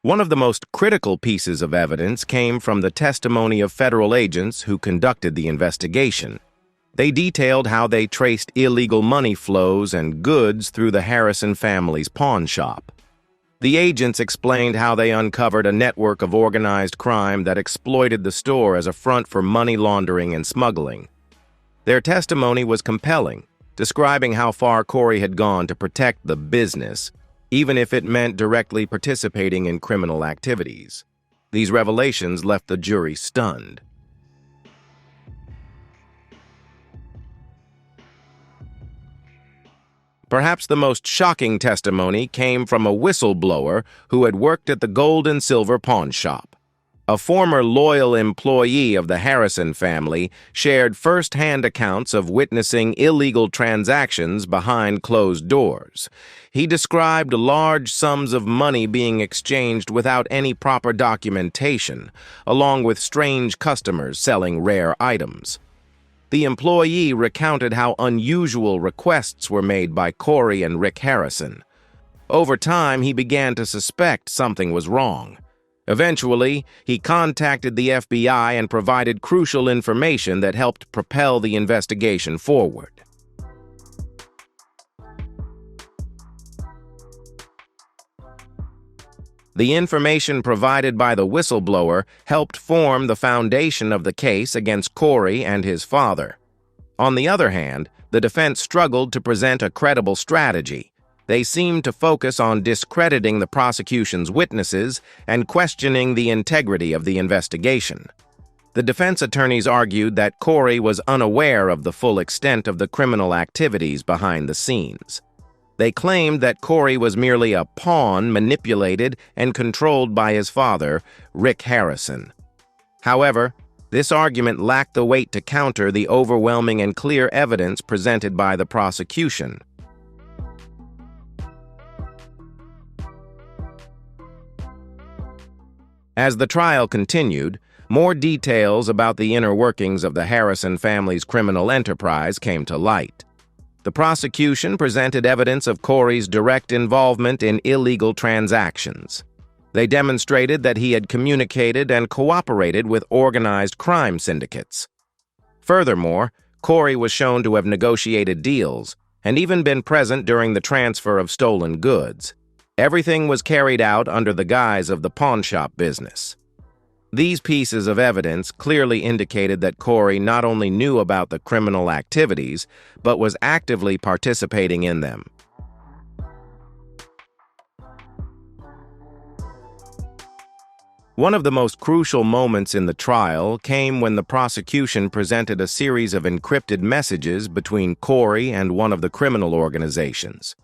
One of the most critical pieces of evidence came from the testimony of federal agents who conducted the investigation. They detailed how they traced illegal money flows and goods through the Harrison family's pawn shop. The agents explained how they uncovered a network of organized crime that exploited the store as a front for money laundering and smuggling. Their testimony was compelling, describing how far Corey had gone to protect the business, even if it meant directly participating in criminal activities. These revelations left the jury stunned. Perhaps the most shocking testimony came from a whistleblower who had worked at the gold and silver pawn shop. A former loyal employee of the Harrison family shared first-hand accounts of witnessing illegal transactions behind closed doors. He described large sums of money being exchanged without any proper documentation, along with strange customers selling rare items. The employee recounted how unusual requests were made by Corey and Rick Harrison. Over time, he began to suspect something was wrong. Eventually, he contacted the FBI and provided crucial information that helped propel the investigation forward. The information provided by the whistleblower helped form the foundation of the case against Corey and his father. On the other hand, the defense struggled to present a credible strategy. They seemed to focus on discrediting the prosecution's witnesses and questioning the integrity of the investigation. The defense attorneys argued that Corey was unaware of the full extent of the criminal activities behind the scenes. They claimed that Corey was merely a pawn manipulated and controlled by his father, Rick Harrison. However, this argument lacked the weight to counter the overwhelming and clear evidence presented by the prosecution. As the trial continued, more details about the inner workings of the Harrison family's criminal enterprise came to light. The prosecution presented evidence of Corey's direct involvement in illegal transactions. They demonstrated that he had communicated and cooperated with organized crime syndicates. Furthermore, Corey was shown to have negotiated deals and even been present during the transfer of stolen goods. Everything was carried out under the guise of the pawnshop business. These pieces of evidence clearly indicated that Corey not only knew about the criminal activities, but was actively participating in them. One of the most crucial moments in the trial came when the prosecution presented a series of encrypted messages between Corey and one of the criminal organizations.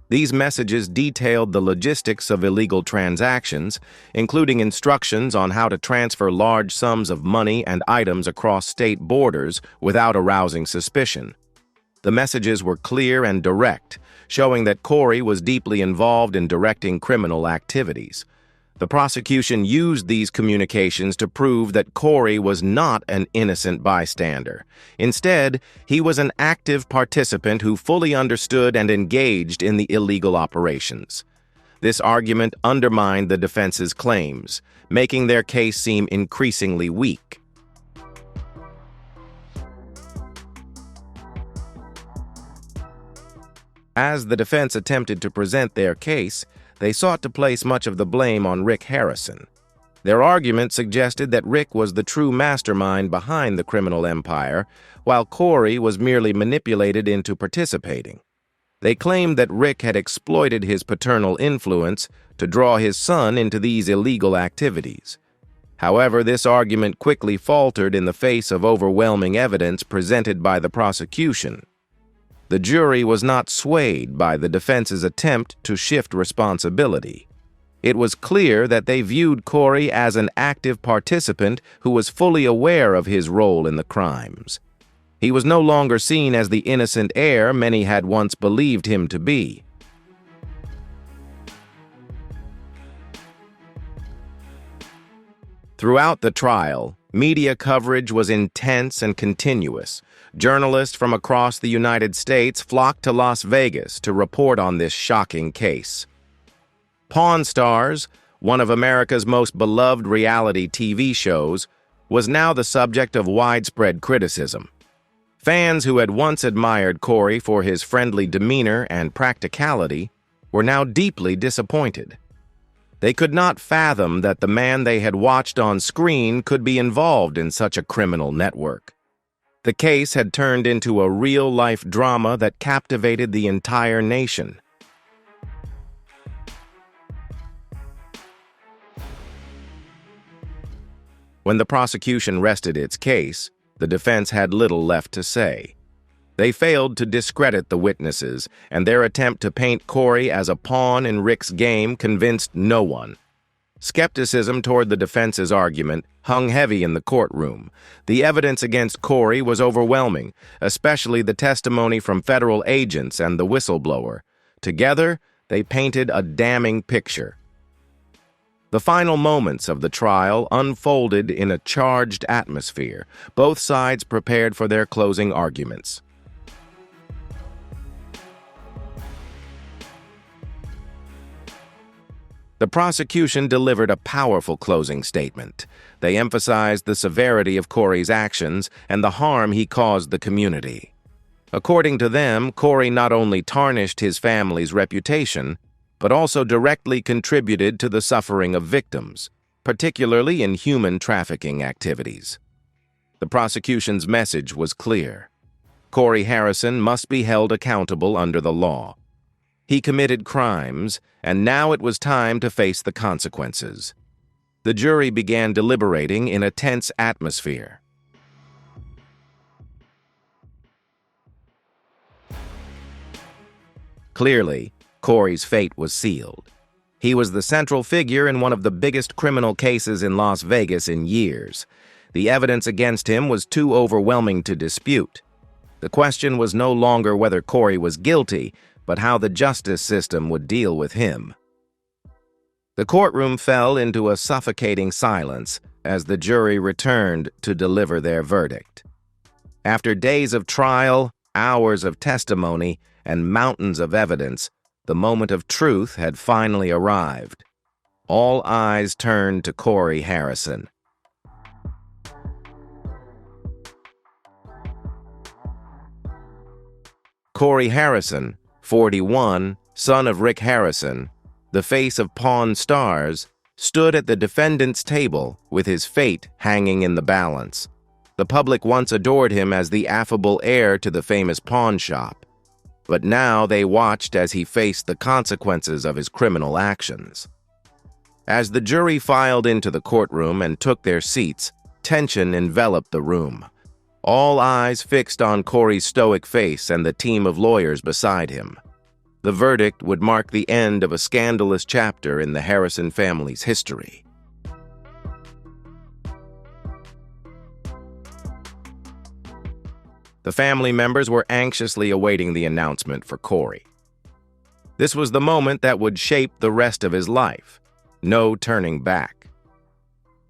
These messages detailed the logistics of illegal transactions, including instructions on how to transfer large sums of money and items across state borders without arousing suspicion. The messages were clear and direct, showing that Corey was deeply involved in directing criminal activities. The prosecution used these communications to prove that Corey was not an innocent bystander. Instead, he was an active participant who fully understood and engaged in the illegal operations. This argument undermined the defense's claims, making their case seem increasingly weak. As the defense attempted to present their case, they sought to place much of the blame on Rick Harrison. Their argument suggested that Rick was the true mastermind behind the criminal empire, while Corey was merely manipulated into participating. They claimed that Rick had exploited his paternal influence to draw his son into these illegal activities. However, this argument quickly faltered in the face of overwhelming evidence presented by the prosecution. The jury was not swayed by the defense's attempt to shift responsibility. It was clear that they viewed Corey as an active participant who was fully aware of his role in the crimes. He was no longer seen as the innocent heir many had once believed him to be. Throughout the trial, media coverage was intense and continuous. Journalists from across the United States flocked to Las Vegas to report on this shocking case. Pawn Stars, one of America's most beloved reality TV shows, was now the subject of widespread criticism. Fans who had once admired Corey for his friendly demeanor and practicality were now deeply disappointed. They could not fathom that the man they had watched on screen could be involved in such a criminal network. The case had turned into a real-life drama that captivated the entire nation. When the prosecution rested its case, the defense had little left to say. They failed to discredit the witnesses, and their attempt to paint Corey as a pawn in Rick's game convinced no one. Skepticism toward the defense's argument hung heavy in the courtroom. The evidence against Corey was overwhelming, especially the testimony from federal agents and the whistleblower. Together, they painted a damning picture. The final moments of the trial unfolded in a charged atmosphere. Both sides prepared for their closing arguments. The prosecution delivered a powerful closing statement. They emphasized the severity of Corey's actions and the harm he caused the community. According to them, Corey not only tarnished his family's reputation, but also directly contributed to the suffering of victims, particularly in human trafficking activities. The prosecution's message was clear. Corey Harrison must be held accountable under the law. He committed crimes, and now it was time to face the consequences. The jury began deliberating in a tense atmosphere. Clearly, Corey's fate was sealed. He was the central figure in one of the biggest criminal cases in Las Vegas in years. The evidence against him was too overwhelming to dispute. The question was no longer whether Corey was guilty, but how the justice system would deal with him. The courtroom fell into a suffocating silence as the jury returned to deliver their verdict. After days of trial, hours of testimony, and mountains of evidence, the moment of truth had finally arrived. All eyes turned to Corey Harrison. Corey Harrison, 41, son of Rick Harrison, the face of Pawn Stars, stood at the defendant's table with his fate hanging in the balance. The public once adored him as the affable heir to the famous pawn shop, but now they watched as he faced the consequences of his criminal actions. As the jury filed into the courtroom and took their seats, tension enveloped the room. All eyes fixed on Corey's stoic face and the team of lawyers beside him. The verdict would mark the end of a scandalous chapter in the Harrison family's history. The family members were anxiously awaiting the announcement for Corey. This was the moment that would shape the rest of his life. No turning back.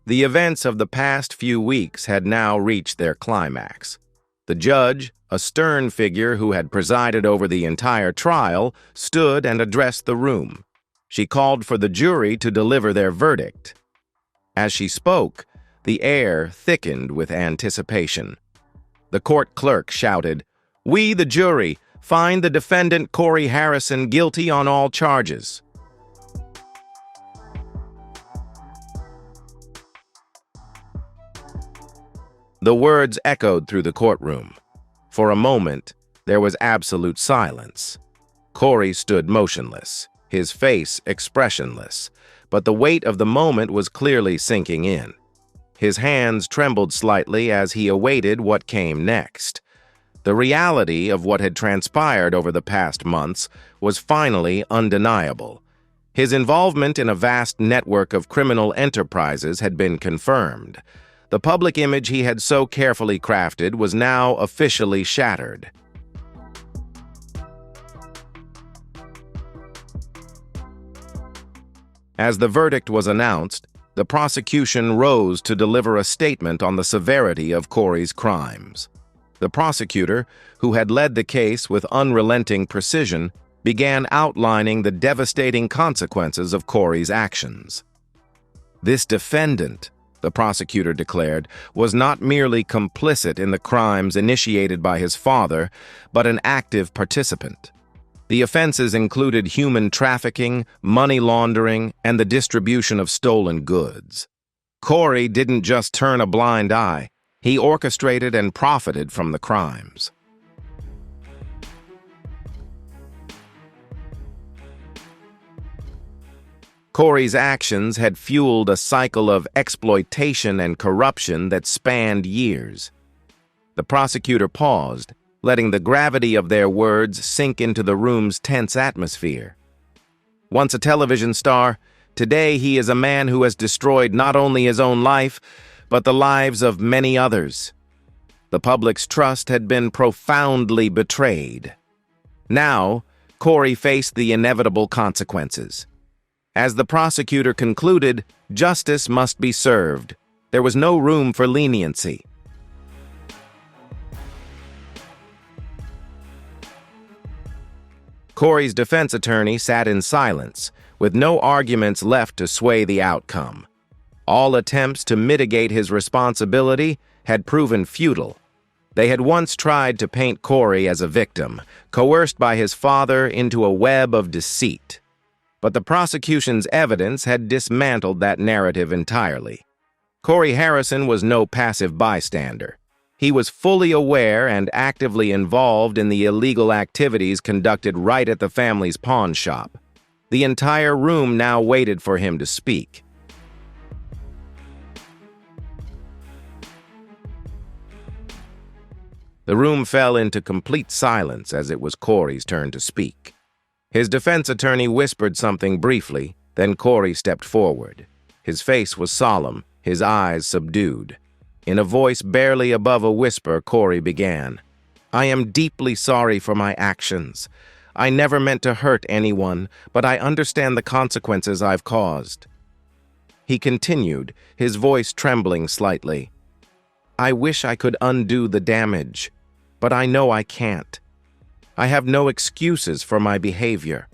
The events of the past few weeks had now reached their climax. The judge, a stern figure who had presided over the entire trial, stood and addressed the room. She called for the jury to deliver their verdict. As she spoke, the air thickened with anticipation. The court clerk shouted, "We, the jury, find the defendant Corey Harrison guilty on all charges." The words echoed through the courtroom. For a moment, there was absolute silence. Corey stood motionless, his face expressionless, but the weight of the moment was clearly sinking in. His hands trembled slightly as he awaited what came next. The reality of what had transpired over the past months was finally undeniable. His involvement in a vast network of criminal enterprises had been confirmed. The public image he had so carefully crafted was now officially shattered. As the verdict was announced, the prosecution rose to deliver a statement on the severity of Corey's crimes. The prosecutor, who had led the case with unrelenting precision, began outlining the devastating consequences of Corey's actions. This defendant, the prosecutor declared, was not merely complicit in the crimes initiated by his father, but an active participant. The offenses included human trafficking, money laundering, and the distribution of stolen goods. Corey didn't just turn a blind eye, he orchestrated and profited from the crimes. Corey's actions had fueled a cycle of exploitation and corruption that spanned years. The prosecutor paused, letting the gravity of their words sink into the room's tense atmosphere. Once a television star, today he is a man who has destroyed not only his own life, but the lives of many others. The public's trust had been profoundly betrayed. Now, Corey faced the inevitable consequences. As the prosecutor concluded, justice must be served. There was no room for leniency. Corey's defense attorney sat in silence, with no arguments left to sway the outcome. All attempts to mitigate his responsibility had proven futile. They had once tried to paint Corey as a victim, coerced by his father into a web of deceit. But the prosecution's evidence had dismantled that narrative entirely. Corey Harrison was no passive bystander. He was fully aware and actively involved in the illegal activities conducted right at the family's pawn shop. The entire room now waited for him to speak. The room fell into complete silence as it was Corey's turn to speak. His defense attorney whispered something briefly, then Corey stepped forward. His face was solemn, his eyes subdued. In a voice barely above a whisper, Corey began, "I am deeply sorry for my actions. I never meant to hurt anyone, but I understand the consequences I've caused." He continued, his voice trembling slightly. "I wish I could undo the damage, but I know I can't. I have no excuses for my behavior."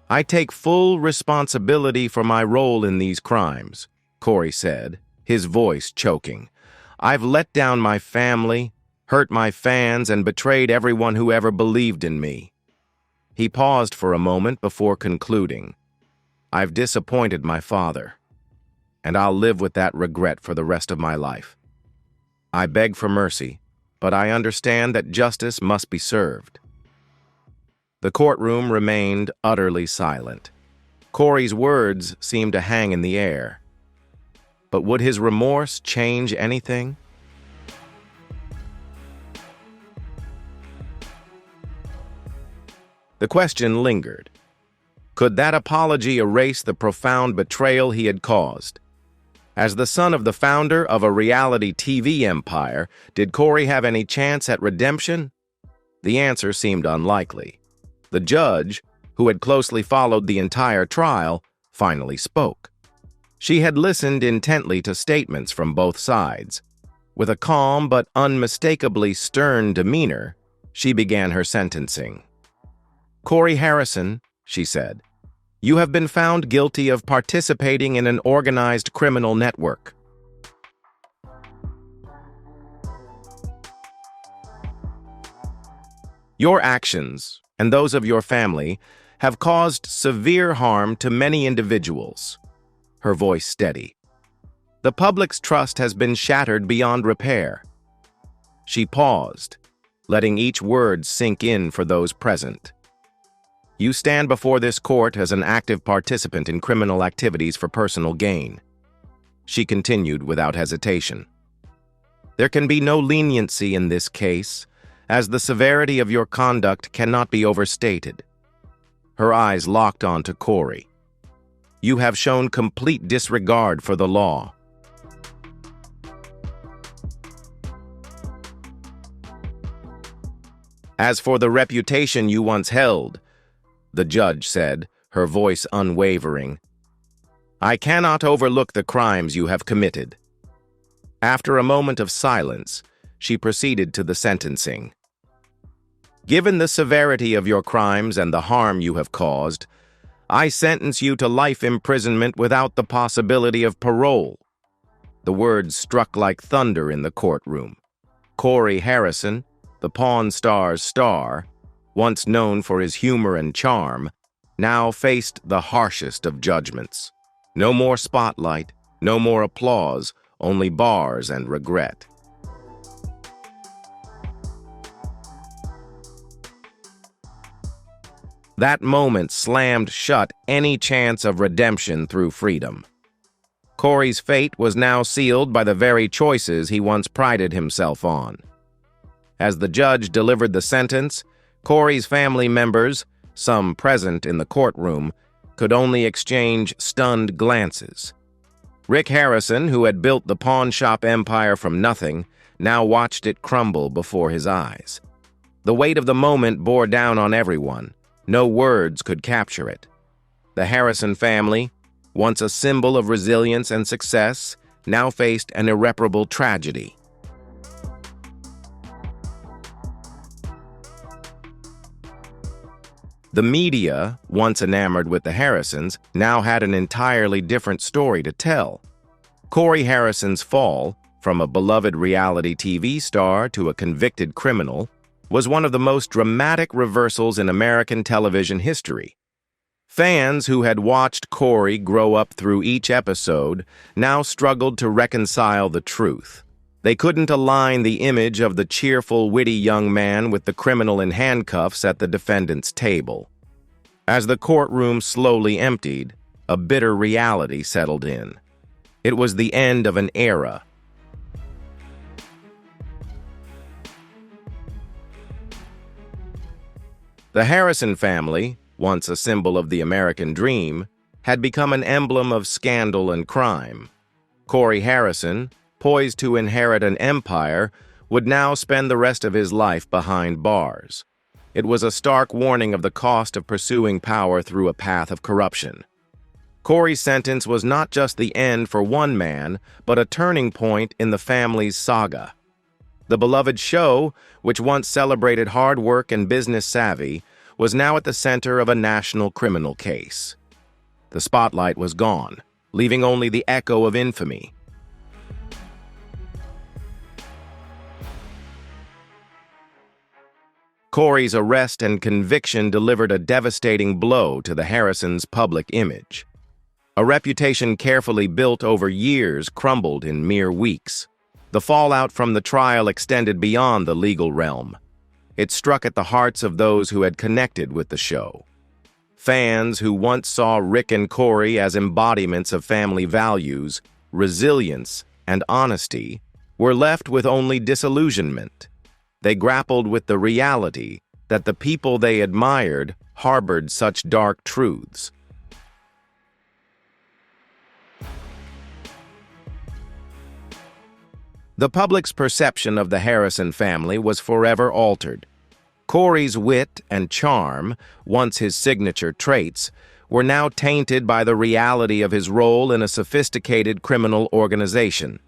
"I take full responsibility for my role in these crimes," Corey said, his voice choking. "I've let down my family, hurt my fans, and betrayed everyone who ever believed in me." He paused for a moment before concluding, "I've disappointed my father, and I'll live with that regret for the rest of my life. I beg for mercy, but I understand that justice must be served." The courtroom remained utterly silent. Corey's words seemed to hang in the air. But would his remorse change anything? The question lingered. Could that apology erase the profound betrayal he had caused? As the son of the founder of a reality TV empire, did Corey have any chance at redemption? The answer seemed unlikely. The judge, who had closely followed the entire trial, finally spoke. She had listened intently to statements from both sides. With a calm but unmistakably stern demeanor, she began her sentencing. "Corey Harrison," she said, "you have been found guilty of participating in an organized criminal network. Your actions, and those of your family, have caused severe harm to many individuals." Her voice steady. "The public's trust has been shattered beyond repair." She paused, letting each word sink in for those present. "You stand before this court as an active participant in criminal activities for personal gain." She continued without hesitation. "There can be no leniency in this case, as the severity of your conduct cannot be overstated." Her eyes locked onto Corey. "You have shown complete disregard for the law." "As for the reputation you once held," the judge said, her voice unwavering, "I cannot overlook the crimes you have committed." After a moment of silence, she proceeded to the sentencing. "Given the severity of your crimes and the harm you have caused, I sentence you to life imprisonment without the possibility of parole." The words struck like thunder in the courtroom. Corey Harrison, the Pawn Star's star, once known for his humor and charm, now faced the harshest of judgments. No more spotlight, no more applause, only bars and regret. That moment slammed shut any chance of redemption through freedom. Corey's fate was now sealed by the very choices he once prided himself on. As the judge delivered the sentence, Corey's family members, some present in the courtroom, could only exchange stunned glances. Rick Harrison, who had built the pawn shop empire from nothing, now watched it crumble before his eyes. The weight of the moment bore down on everyone. No words could capture it. The Harrison family, once a symbol of resilience and success, now faced an irreparable tragedy. The media, once enamored with the Harrisons, now had an entirely different story to tell. Corey Harrison's fall, from a beloved reality TV star to a convicted criminal, was one of the most dramatic reversals in American television history. Fans who had watched Corey grow up through each episode now struggled to reconcile the truth. They couldn't align the image of the cheerful, witty young man with the criminal in handcuffs at the defendant's table. As the courtroom slowly emptied, a bitter reality settled in. It was the end of an era. The Harrison family, once a symbol of the American dream, had become an emblem of scandal and crime. Corey Harrison, poised to inherit an empire, would now spend the rest of his life behind bars. It was a stark warning of the cost of pursuing power through a path of corruption. Corey's sentence was not just the end for one man, but a turning point in the family's saga. The beloved show, which once celebrated hard work and business savvy, was now at the center of a national criminal case. The spotlight was gone, leaving only the echo of infamy. Corey's arrest and conviction delivered a devastating blow to the Harrisons' public image. A reputation carefully built over years crumbled in mere weeks. The fallout from the trial extended beyond the legal realm. It struck at the hearts of those who had connected with the show. Fans who once saw Rick and Corey as embodiments of family values, resilience, and honesty were left with only disillusionment. They grappled with the reality that the people they admired harbored such dark truths. The public's perception of the Harrison family was forever altered. Corey's wit and charm, once his signature traits, were now tainted by the reality of his role in a sophisticated criminal organization.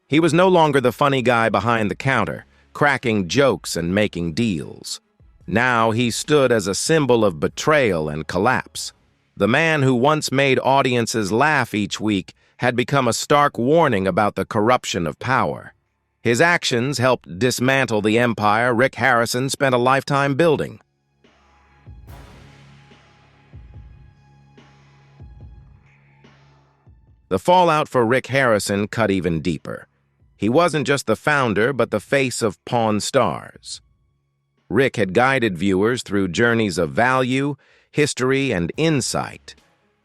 He was no longer the funny guy behind the counter, cracking jokes and making deals. Now he stood as a symbol of betrayal and collapse. The man who once made audiences laugh each week had become a stark warning about the corruption of power. His actions helped dismantle the empire Rick Harrison spent a lifetime building. The fallout for Rick Harrison cut even deeper. He wasn't just the founder, but the face of Pawn Stars. Rick had guided viewers through journeys of value, history, and insight,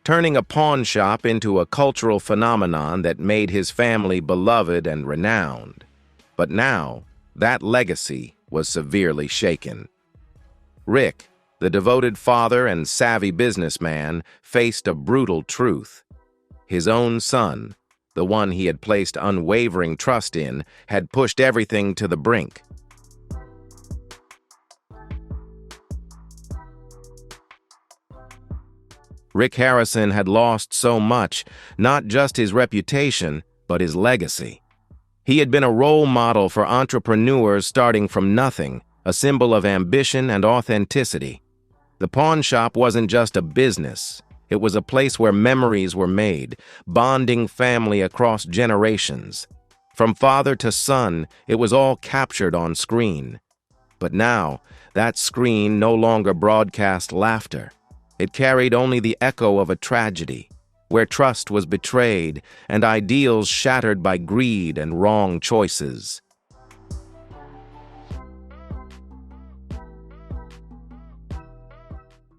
turning a pawn shop into a cultural phenomenon that made his family beloved and renowned. But now, that legacy was severely shaken. Rick, the devoted father and savvy businessman, faced a brutal truth. His own son, the one he had placed unwavering trust in, had pushed everything to the brink. Rick Harrison had lost so much, not just his reputation, but his legacy. He had been a role model for entrepreneurs starting from nothing, a symbol of ambition and authenticity. The pawn shop wasn't just a business. It was a place where memories were made, bonding family across generations. From father to son, it was all captured on screen. But now, that screen no longer broadcast laughter. It carried only the echo of a tragedy, where trust was betrayed and ideals shattered by greed and wrong choices.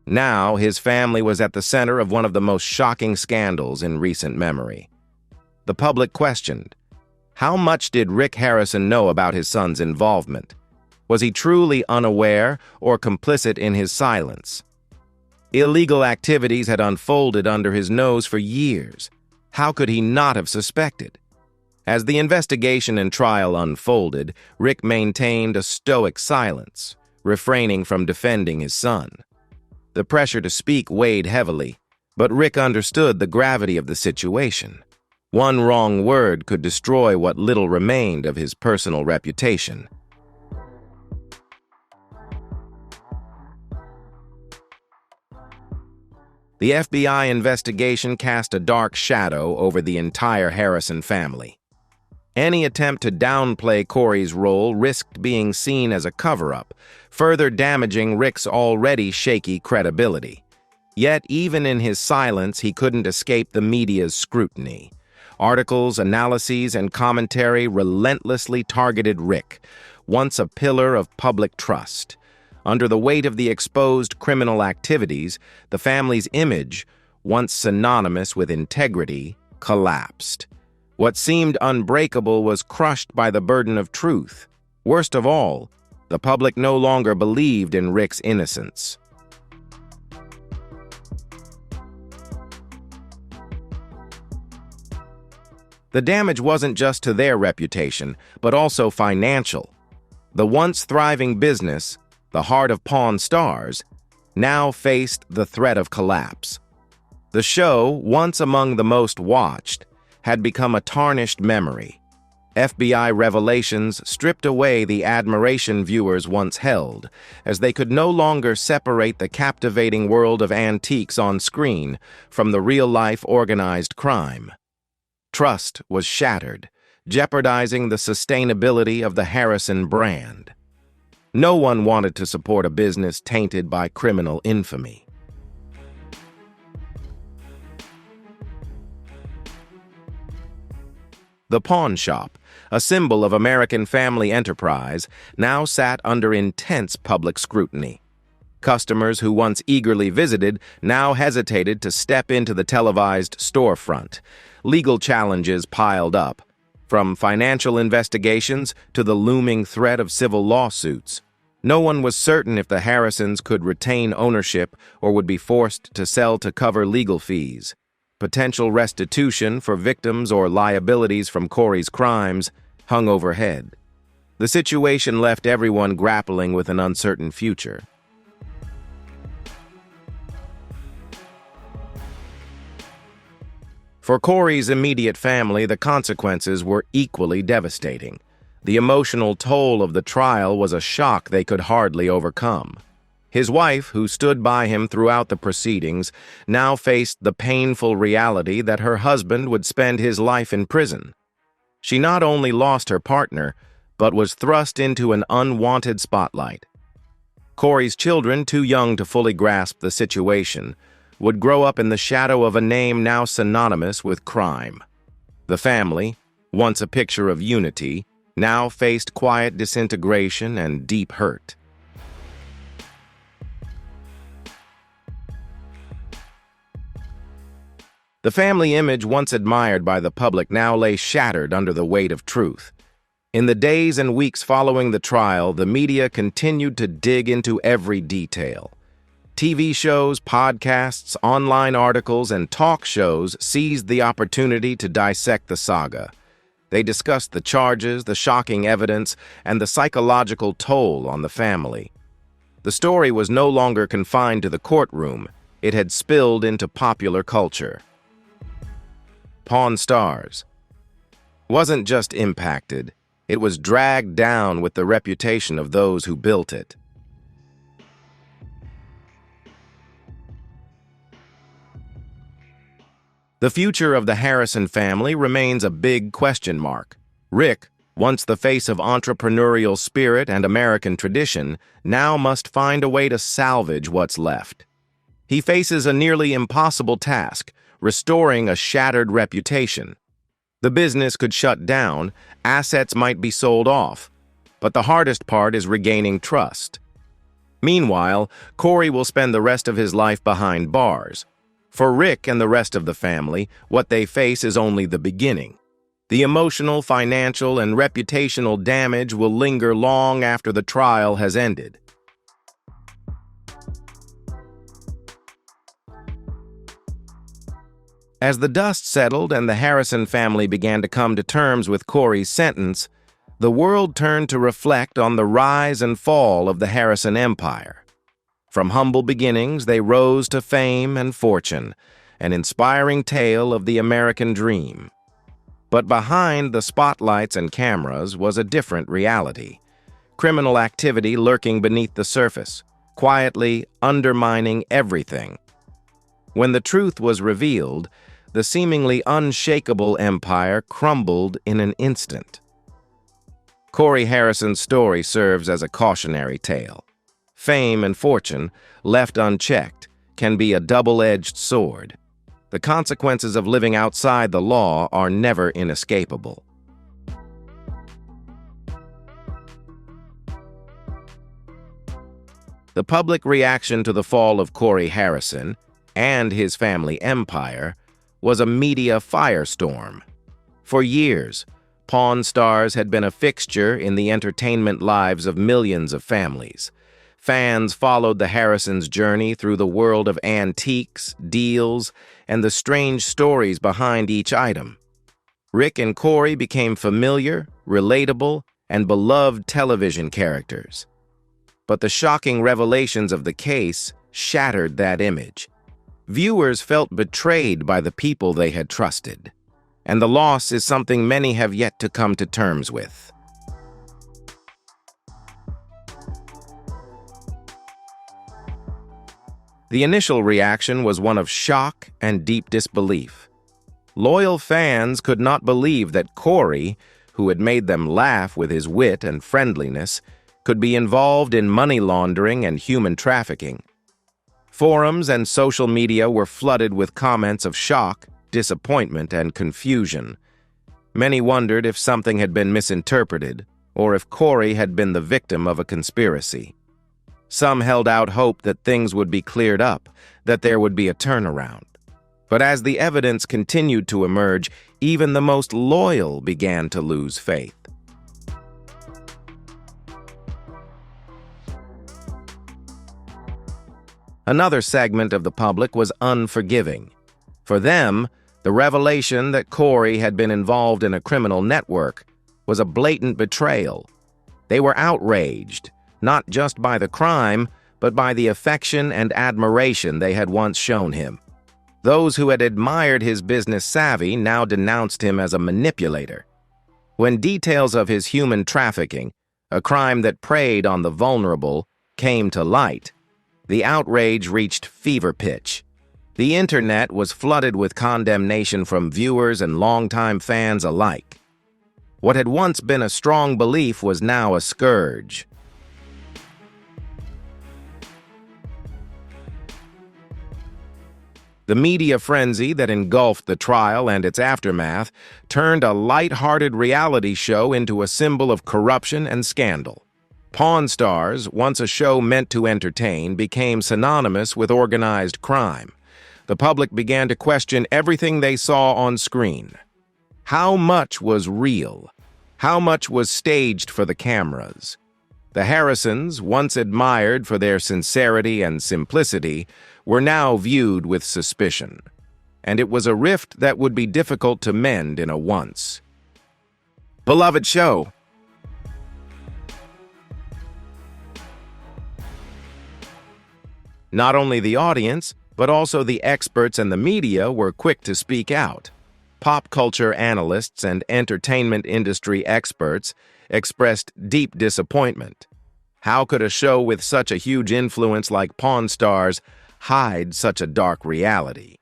Now, his family was at the center of one of the most shocking scandals in recent memory. The public questioned, how much did Rick Harrison know about his son's involvement? Was he truly unaware or complicit in his silence? Illegal activities had unfolded under his nose for years. How could he not have suspected? As the investigation and trial unfolded, Rick maintained a stoic silence, refraining from defending his son. The pressure to speak weighed heavily, but Rick understood the gravity of the situation. One wrong word could destroy what little remained of his personal reputation. The FBI investigation cast a dark shadow over the entire Harrison family. Any attempt to downplay Corey's role risked being seen as a cover-up, further damaging Rick's already shaky credibility. Yet, even in his silence, he couldn't escape the media's scrutiny. Articles, analyses, and commentary relentlessly targeted Rick, once a pillar of public trust. Under the weight of the exposed criminal activities, the family's image, once synonymous with integrity, collapsed. What seemed unbreakable was crushed by the burden of truth. Worst of all, the public no longer believed in Rick's innocence. The damage wasn't just to their reputation, but also financial. The once thriving business, the heart of Pawn Stars, now faced the threat of collapse. The show, once among the most watched, had become a tarnished memory. FBI revelations stripped away the admiration viewers once held, as they could no longer separate the captivating world of antiques on screen from the real-life organized crime. Trust was shattered, jeopardizing the sustainability of the Harrison brand. No one wanted to support a business tainted by criminal infamy. The pawn shop, a symbol of American family enterprise, now sat under intense public scrutiny. Customers who once eagerly visited now hesitated to step into the televised storefront. Legal challenges piled up, from financial investigations to the looming threat of civil lawsuits. No one was certain if the Harrisons could retain ownership or would be forced to sell to cover legal fees. Potential restitution for victims or liabilities from Corey's crimes hung overhead. The situation left everyone grappling with an uncertain future. For Corey's immediate family, the consequences were equally devastating. The emotional toll of the trial was a shock they could hardly overcome. His wife, who stood by him throughout the proceedings, now faced the painful reality that her husband would spend his life in prison. She not only lost her partner, but was thrust into an unwanted spotlight. Corey's children, too young to fully grasp the situation, would grow up in the shadow of a name now synonymous with crime. The family, once a picture of unity, now faced quiet disintegration and deep hurt. The family image once admired by the public now lay shattered under the weight of truth. In the days and weeks following the trial, the media continued to dig into every detail. TV shows, podcasts, online articles, and talk shows seized the opportunity to dissect the saga. They discussed the charges, the shocking evidence, and the psychological toll on the family. The story was no longer confined to the courtroom. It had spilled into popular culture. Pawn Stars wasn't just impacted, it was dragged down with the reputation of those who built it. The future of the Harrison family remains a big question mark. Rick, once the face of entrepreneurial spirit and American tradition, now must find a way to salvage what's left. He faces a nearly impossible task, restoring a shattered reputation. The business could shut down, assets might be sold off, but the hardest part is regaining trust. Meanwhile, Corey will spend the rest of his life behind bars. For Rick and the rest of the family, what they face is only the beginning. The emotional, financial, and reputational damage will linger long after the trial has ended. As the dust settled and the Harrison family began to come to terms with Corey's sentence, the world turned to reflect on the rise and fall of the Harrison empire. From humble beginnings, they rose to fame and fortune, an inspiring tale of the American dream. But behind the spotlights and cameras was a different reality. Criminal activity lurking beneath the surface, quietly undermining everything. When the truth was revealed, the seemingly unshakable empire crumbled in an instant. Corey Harrison's story serves as a cautionary tale. Fame and fortune, left unchecked, can be a double-edged sword. The consequences of living outside the law are never inescapable. The public reaction to the fall of Corey Harrison and his family empire was a media firestorm. For years, Pawn Stars had been a fixture in the entertainment lives of millions of families. Fans followed the Harrisons' journey through the world of antiques, deals, and the strange stories behind each item. Rick and Corey became familiar, relatable, and beloved television characters. But the shocking revelations of the case shattered that image. Viewers felt betrayed by the people they had trusted, and the loss is something many have yet to come to terms with. The initial reaction was one of shock and deep disbelief. Loyal fans could not believe that Corey, who had made them laugh with his wit and friendliness, could be involved in money laundering and human trafficking. Forums and social media were flooded with comments of shock, disappointment, and confusion. Many wondered if something had been misinterpreted, or if Corey had been the victim of a conspiracy. Some held out hope that things would be cleared up, that there would be a turnaround. But as the evidence continued to emerge, even the most loyal began to lose faith. Another segment of the public was unforgiving. For them, the revelation that Corey had been involved in a criminal network was a blatant betrayal. They were outraged, not just by the crime, but by the affection and admiration they had once shown him. Those who had admired his business savvy now denounced him as a manipulator. When details of his human trafficking, a crime that preyed on the vulnerable, came to light, the outrage reached fever pitch. The internet was flooded with condemnation from viewers and longtime fans alike. What had once been a strong belief was now a scourge. The media frenzy that engulfed the trial and its aftermath turned a light-hearted reality show into a symbol of corruption and scandal. Pawn Stars, once a show meant to entertain, became synonymous with organized crime. The public began to question everything they saw on screen. How much was real? How much was staged for the cameras? The Harrisons, once admired for their sincerity and simplicity, were now viewed with suspicion. And it was a rift that would be difficult to mend in a once beloved show. Not only the audience, but also the experts and the media were quick to speak out. Pop culture analysts and entertainment industry experts expressed deep disappointment. How could a show with such a huge influence like Pawn Stars hide such a dark reality?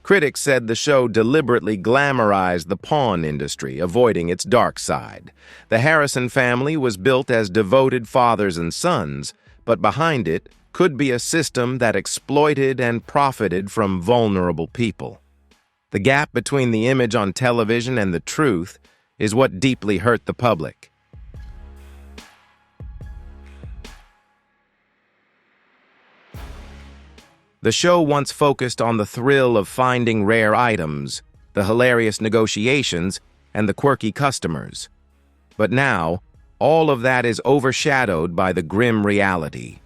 Critics said the show deliberately glamorized the pawn industry, avoiding its dark side. The Harrison family was built as devoted fathers and sons, but behind it could be a system that exploited and profited from vulnerable people. The gap between the image on television and the truth is what deeply hurt the public. The show once focused on the thrill of finding rare items, the hilarious negotiations, and the quirky customers. But now, all of that is overshadowed by the grim reality.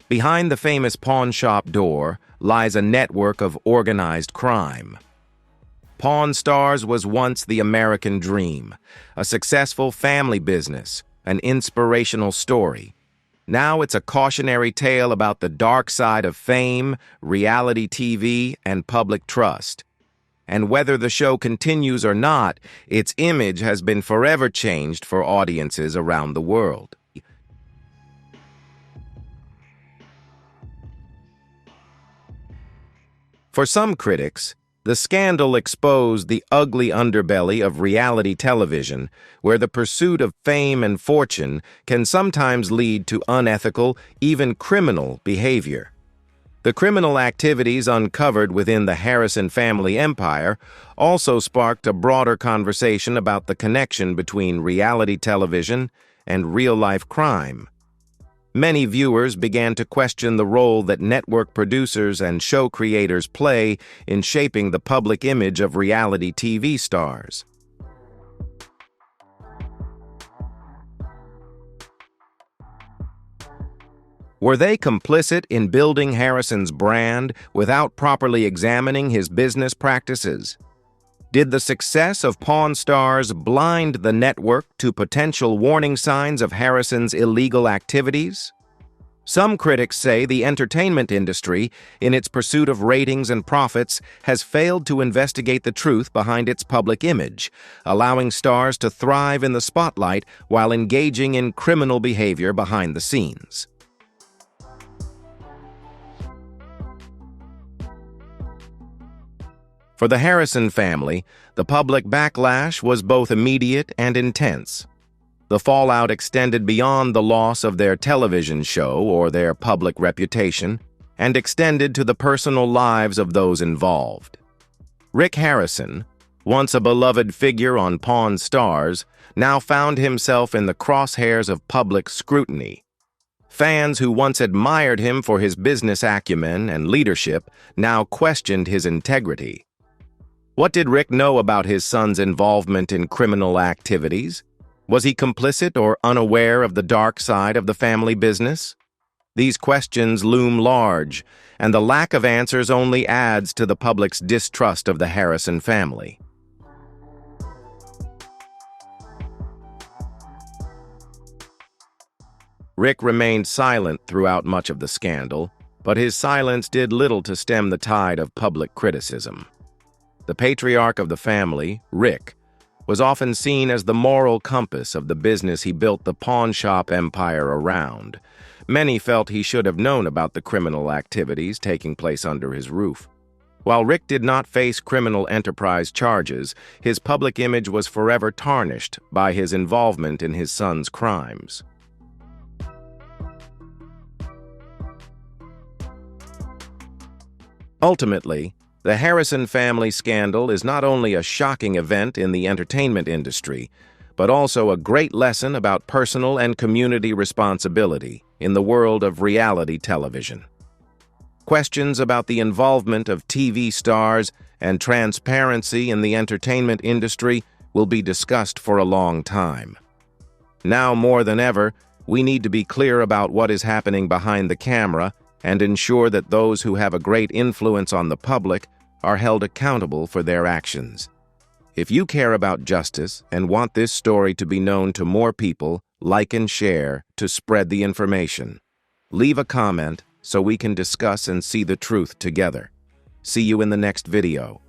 Behind the famous pawn shop door lies a network of organized crime. Pawn Stars was once the American dream, a successful family business, an inspirational story. Now it's a cautionary tale about the dark side of fame, reality TV, and public trust. And whether the show continues or not, its image has been forever changed for audiences around the world. For some critics, the scandal exposed the ugly underbelly of reality television, where the pursuit of fame and fortune can sometimes lead to unethical, even criminal behavior. The criminal activities uncovered within the Harrison family empire also sparked a broader conversation about the connection between reality television and real-life crime. Many viewers began to question the role that network producers and show creators play in shaping the public image of reality TV stars. Were they complicit in building Harrison's brand without properly examining his business practices? Did the success of Pawn Stars blind the network to potential warning signs of Harrison's illegal activities? Some critics say the entertainment industry, in its pursuit of ratings and profits, has failed to investigate the truth behind its public image, allowing stars to thrive in the spotlight while engaging in criminal behavior behind the scenes. For the Harrison family, the public backlash was both immediate and intense. The fallout extended beyond the loss of their television show or their public reputation, and extended to the personal lives of those involved. Rick Harrison, once a beloved figure on Pawn Stars, now found himself in the crosshairs of public scrutiny. Fans who once admired him for his business acumen and leadership now questioned his integrity. What did Rick know about his son's involvement in criminal activities? Was he complicit or unaware of the dark side of the family business? These questions loom large, and the lack of answers only adds to the public's distrust of the Harrison family. Rick remained silent throughout much of the scandal, but his silence did little to stem the tide of public criticism. The patriarch of the family, Rick, was often seen as the moral compass of the business he built the pawn shop empire around. Many felt he should have known about the criminal activities taking place under his roof. While Rick did not face criminal enterprise charges, his public image was forever tarnished by his involvement in his son's crimes. Ultimately, the Harrison family scandal is not only a shocking event in the entertainment industry, but also a great lesson about personal and community responsibility in the world of reality television. Questions about the involvement of TV stars and transparency in the entertainment industry will be discussed for a long time. Now more than ever, we need to be clear about what is happening behind the camera and ensure that those who have a great influence on the public are held accountable for their actions. If you care about justice and want this story to be known to more people, like and share to spread the information. Leave a comment so we can discuss and see the truth together. See you in the next video.